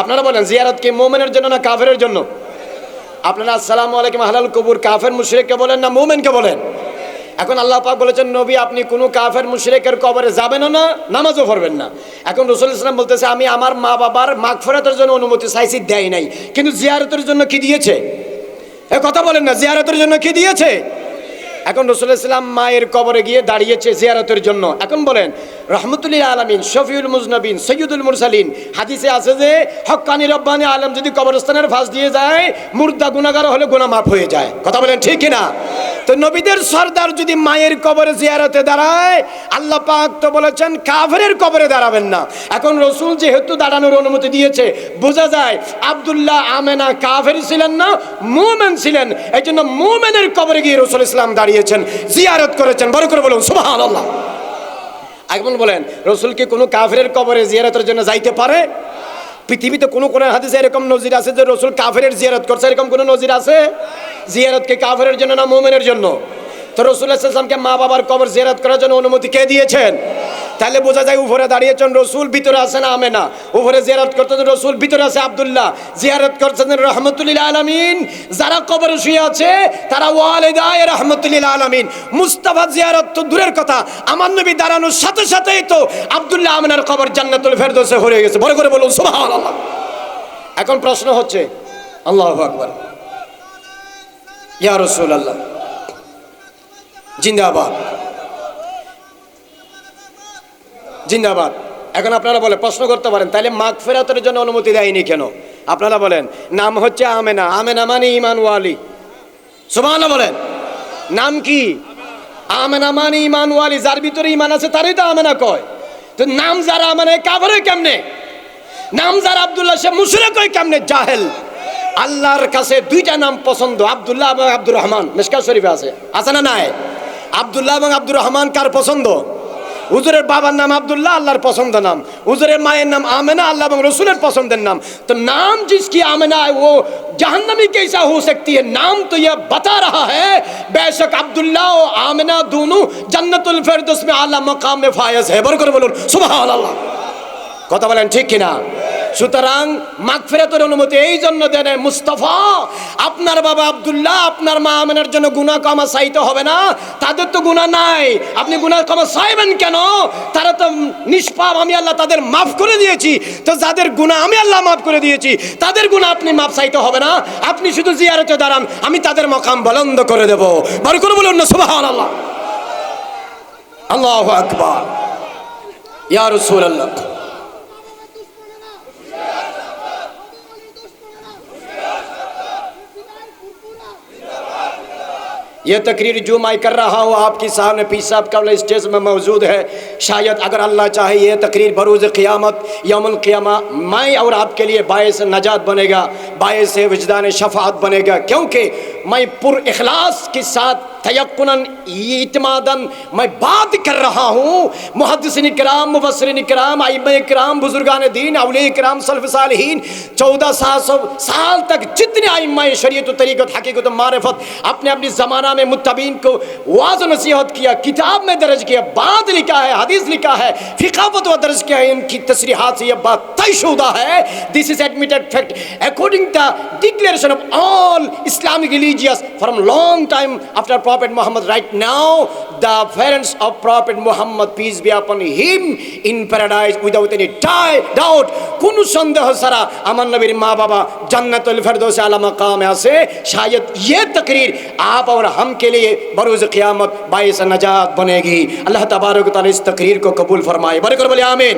আপনারা বলেন, জিয়ারত কি মুমিনের জন্য না কাফেরের জন্য? আপনারা আসসালামু আলাইকুম আহলাল কবর কাফের মুশরিককে বলেন না মুমিনকে বলেন? এখন আল্লাহ পাক বলেছেন, নবী আপনি কোনো কাফের মুশরিকের কবরে যাবেনও না, নামাজও পড়বেন না। এখন রাসূল ইসলাম বলতেছে, আমি আমার মা বাবার মাগফিরাতের জন্য অনুমতি চাইছি, দেয় নাই, কিন্তু জিয়ারতের জন্য কি দিয়েছে? এ কথা বলেন না, জিয়ারতের জন্য কি দিয়েছে? এখন রাসূল ইসলাম মায়ের কবরে গিয়ে দাঁড়িয়েছে জিয়ারতের জন্য। এখন বলেন, রহমতুল্লিল আলামিন, শফিউল মুজনবিন, সৈয়দুল মুরসালিন, হাদিসে আছে যে হক্কানি রব্বানি আলম যদি কবরস্থানের ফাঁস দিয়ে যায়, মুর্দা গুনাহগার হলে গুনাহ মাফ হয়ে যায়। কথা বলেন ঠিক কিনা? তো নবীদের সরদার যদি মায়ের কবরে জিয়ারতে দাঁড়ায়, আল্লাহ পাক তো বলেছেন কাফেরের কবরে দাঁড়াবেন না। এখন রাসূল যেহেতু দাঁড়ানোর অনুমতি দিয়েছে, বোঝা যায় আব্দুল্লাহ আমেনা কাফের ছিলেন না, মুমিন ছিলেন। এই জন্য মুমিনের কবরে গিয়ে রাসূল ইসলাম দাঁড়িয়েছেন, জিয়ারত করেছেন। বড় করে বলুন সুবহানাল্লাহ। এখন বলেন, রসুল কি কোনো কাফেরের কবরে জিয়ারতের জন্য যাইতে পারে? পৃথিবীতে কোনো হাদিসে এরকম নজির আছে যে রসুল কাফেরের জিয়ারত করছে, এরকম কোনো নজির আছে? জিয়ারত কি কাফেরের জন্য না মুমিনের জন্য? তো রসুল সাল্লামকে মা বাবার কবর জিয়ারত করার জন্য অনুমতি কে দিয়েছেন? তাহলে বোঝা যায় উপরে দাঁড়িয়েছেন রসুল, ভিতরে আছেন আমেনা। উপরে জিয়ারত করতেছেন রসুল, ভিতরে আছে আব্দুল্লাহ। জিয়ারত করছেন রহমতুল্লিল আলামিন। যারা কবরে শুয়ে আছে তারা ওয়ালিদায়ে রহমতুল্লিল আলামিন। মুস্তাফা জিয়ারত তো দূরের কথা, আমার নবী দাঁড়ানোর সাথে সাথেই তো আব্দুল্লাহ আমেনার কবর জান্নাতুল ফেরদৌসে হয়ে গেছে। বড় করে বলুন সুবহানাল্লাহ। এখন প্রশ্ন হচ্ছে, আল্লাহু আকবার, ইয়া রাসূলুল্লাহ জিন্দাবাদ, জিন্দাবাদ। এখন আপনারা বলে প্রশ্ন করতে পারেন, তাহলে মাগফিরাতের জন্য অনুমতি দেয়নি কেন? আপনারা বলেন, নাম হচ্ছে আমেনা, আমেনা মানে ঈমান ওয়ালি। সুবহানাল্লাহ বলেন। নাম কি? আমেনা মানে ঈমান ওয়ালি। যার ভিতরে ঈমান আছে তারই তো আমেনা কয়। তো নাম যারা আমেনা কাফের কেমনে? নাম যারা আব্দুল্লাহ সে মুশরিক হয় কেমনে? জাহেল। আল্লাহর কাছে দুইটা নাম পছন্দ, আব্দুল্লাহ এবং আব্দুর রহমান। মিশকাত শরীফে আছে, আছে না নাই? আব্দুল্লাহ এবং আব্দুর রহমান কার পছন্দ? হুজুরের বাবার নাম আব্দুল্লাহ, আল্লাহর পছন্দ নাম। হুজুরের মায়ের নাম আমেনা, আল্লাহ এবং রসুলের পছন্দের নাম। তো नाम जिसकी आमना है वो जहन्नमी कैसा हो सकती है? नाम तो यह बता रहा है बेशक अब्दुल्लाह और आमना दोनों जन्नतुल फिरदौस में आला मकाम में फायज है। बरकर बोलুন সুবহানাল্লাহ। কথা বলেন ঠিক কিনা? সুতরাং মাগফিরাতের অনুমতি এই জন্য দেন, মুস্তাফা আপনার বাবা আব্দুল্লাহ আপনার মা আমেনার জন্য গুনাহ ক্ষমা চাইতে হবে না, তাদের তো গুনাহ নাই, আপনি গুনাহ ক্ষমা চাইবেন কেন? তারা তো নিষ্পাপ, আমি আল্লাহ তাদের মাফ করে দিয়েছি। তো যাদের গুনাহ আমি আল্লাহ মাফ করে দিয়েছি, তাদের গুনাহ আপনি মাফ চাইতে হবে না, আপনি শুধু জিয়ারতে দাঁড়ান, আমি তাদের মাকাম বুলন্দ করে দেব। বড় করে বলুন না সুবহানাল্লাহ। আল্লাহু আকবার, ইয়া রাসূলুল্লাহ। ये तकरीर जो मैं कर रहा हूँ आपके सामने पीर साहब का स्टेज में मौजूद है। शायद अगर अल्लाह चाहे ये तकरीर बरूज़ क़ियामत यौमुल क़ियामा मैं और आपके लिए बायस नजात बनेगा, बायस विजदान शफ़ाअत बनेगा, क्योंकि मैं पुर इखलास के साथ तयक्कुनन इत्मादन मैं बात कर रहा हूँ। मुहद्दिसीन किराम, मुफस्सिरीन किराम, आइम्मा किराम, बुजुर्गान दीन, औलिया किराम, सल्फ़ सालिहीन 1400 साल तक जितने आइम्मा शरीयत तरीक़त हकीकत मारिफत अपने अपनी ज़माना में मुत्तबीन को वाज़ नसीहत किया, किताब में दर्ज किया, बात लिखा है, हदीस लिखा है, फ़िक़ावत व दर्ज किया है। इनकी तसरीहात से यह बात तयशुदा है। This is admitted fact according the declaration of all Islamic religious from long time after Prophet Muhammad. Right now the parents of Prophet Muhammad peace be upon him in paradise without any doubt। কোন সন্দেহ ছাড়া আমার নবীর মা বাবা জান্নাতুল ফেরদৌস আলা মাকামে আছে। शायद ये तकरीर आप और हम के लिए बरोज़ क़ियामत बाइस नजात बनेगी। अल्लाह तबारक व तआला इस तकरीर को कबूल फरमाए। बरकर बोले आमीन।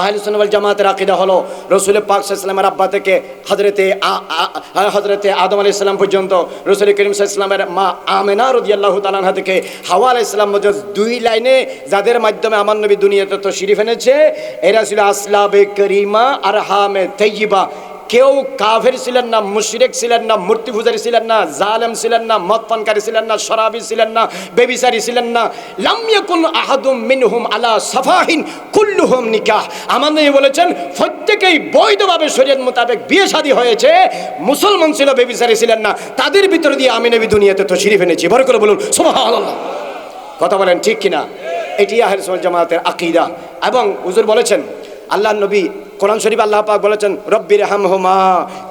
আহলে সুন্নাত ওয়াল জামাতের আকীদা হলো রাসূল পাক সাল্লাল্লাহু আলাইহি ওয়াসাল্লামের আব্বা থেকে হযরতে আদম আলাইহিস সালাম পর্যন্ত, রাসূল করিম সাল্লাল্লাহু আলাইহি ওয়াসাল্লামের মা আমেনা রাদিয়াল্লাহু তাআলা আনহা থেকে হাওয়া আলাইহিস সালাম পর্যন্ত দুই লাইনে যাদের মাধ্যমে আমার নবী দুনিয়াতে তাশরীফ এনেছে, এরা ছিল আসলাবে করিমা আরহামে তাইয়্যিবা। কেউ কাফের ছিলেন না, মুশরিক ছিলেন না, মূর্তি পূজারী ছিলেন না, জালেম ছিলেন না, মদ পানকারী ছিলেন না, শরাবী ছিলেন না, বেবিচারী ছিলেন না। লাম ইয়াকুন আহাদুম মিনহুম আলা সাফাহিন কুল্লুহুম নিকাহ। আমার নবী বলেছেন প্রত্যেকেই বৈধভাবে শরীয়ত মোতাবেক বিয়ে শাদী হয়েছে। মুসলমান ছিল, বেবিচারী ছিলেন না, তাদের ভিতর দিয়ে আমি নবী দুনিয়াতে তাশরীফ এনেছি। বড় করে বলুন সুবহানাল্লাহ। কথা বলেন ঠিক কিনা? এটি আহলে সুন্নাত জামাতের আকীদা। এবং হুজুর বলেছেন, আল্লাহ নবী কোরআন শরীফ আল্লাহ পাক বলেছেন রব্বিরহামহুমা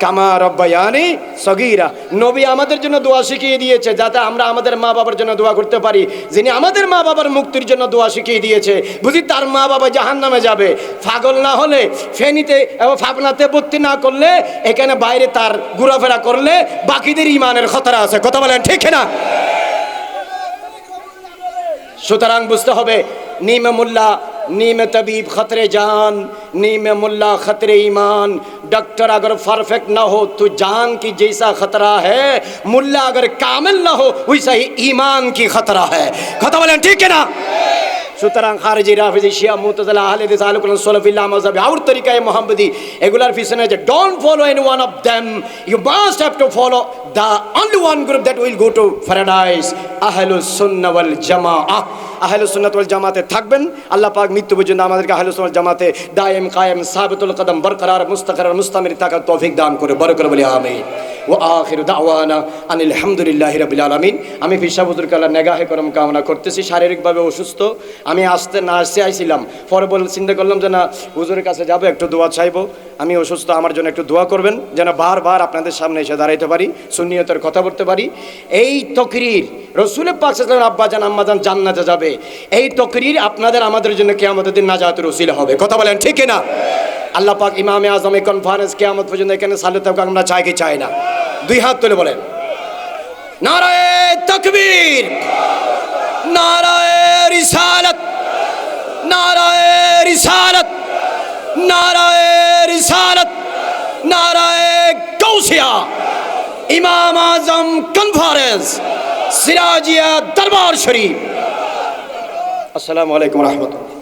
কামা রব্বায়ানি সগীরা। নবী আমাদের জন্য দোয়া শিখিয়ে দিয়েছে যাতে আমরা আমাদের মা বাবার জন্য দোয়া করতে পারি। যিনি আমাদের মা বাবার মুক্তির জন্য দোয়া শিখিয়ে দিয়েছে, বুঝি তার মা বাবা জাহান্নামে যাবে। পাগল না হলে, ফেনীতে এবং ফাবনাতে ভর্তি না করলে, এখানে বাইরে তার ঘোরাফেরা করলে বাকিদের ইমানের খতরা আছে। কথা বলেন ঠিক না? সুতরাং বুঝতে হবে नीम मुल्ला नीम तबीब खतरे जान, नीम मुल्ला खतरे ईमान। डॉक्टर अगर परफेक्ट ना हो तो जान की जैसा खतरा है, मुल्ला अगर कामिल ना हो वैसा ही ईमान की खतरा है। खतरा बोलें ठीक है ना? সুতরাং খারিজি রাফিজি শিয়া মুতাজিলা আহলে হাদিস আহলে কুরআন সালাফিল্লাহ মাযহাব আর তরিকায়ে মুহাম্মদি এগুলার পিছনে যে don't follow any one of them, you must have to follow the only one group that will go to paradise, Ahlus Sunnah wal Jama'ah. আহলুস সুন্নাত ওয়াল জামাতে থাকবেন। আল্লাহ পাক মৃত্যু পর্যন্ত আমাদেরকে আহলুস সুন্নাত ওয়াল জামাতে দায়েম কায়েম সাবিতুল কদম বরকরার মুস্তাকির মুস্তামির থাকার তৌফিক দান করে বড় করে বলি আমিন। ওয়া আখিরু দাওয়ানা আনিল হামদুলিল্লাহি রাব্বিল আলামিন। আমি ফিরসা হুজুরকে আল্লাহ নেগাহে করম কামনা করতেছি। শারীরিকভাবে অসুস্থ, আমি আইছিলাম, পরে চিন্তা করলাম যে না হুজুরের কাছে যাব, একটু দোয়া চাইবো। আমি অসুস্থ, আমার জন্য একটু দোয়া করবেন যেন বারবার আপনাদের সামনে এসে দাঁড়াইতে পারি, সুন্নিয়তের কথা বলতে পারি। এই তকরির রাসূল পাক সাল্লাল্লাহু আলাইহি ওয়াসাল্লাম আব্বাজান আম্মাজান জান্নাতে যাবে, এই তকরির আপনাদের আমাদের জন্য কিয়ামতের দিন নাজাতের ওসিলা হবে। কথা বলেন ঠিক কিনা? আল্লাহ পাক ইমামে আজম এই কনফারেন্স কিয়ামত পর্যন্ত এখানে সালে থাকুক, আমরা চাই কি চাই না? দুই হাত তুলে বলেন নারায়ে তাকবীর, নারায়ে রিসালাত, নারায়ে রিসালাত, নারায়ে রিসালাত, নারায়ে গাউসিয়া। ইমাম আজম কনফারেন্স, সিরাজিয়া দরবার শরীফ। আসসালামু আলাইকুম ওয়া রাহমাতুল্লাহ।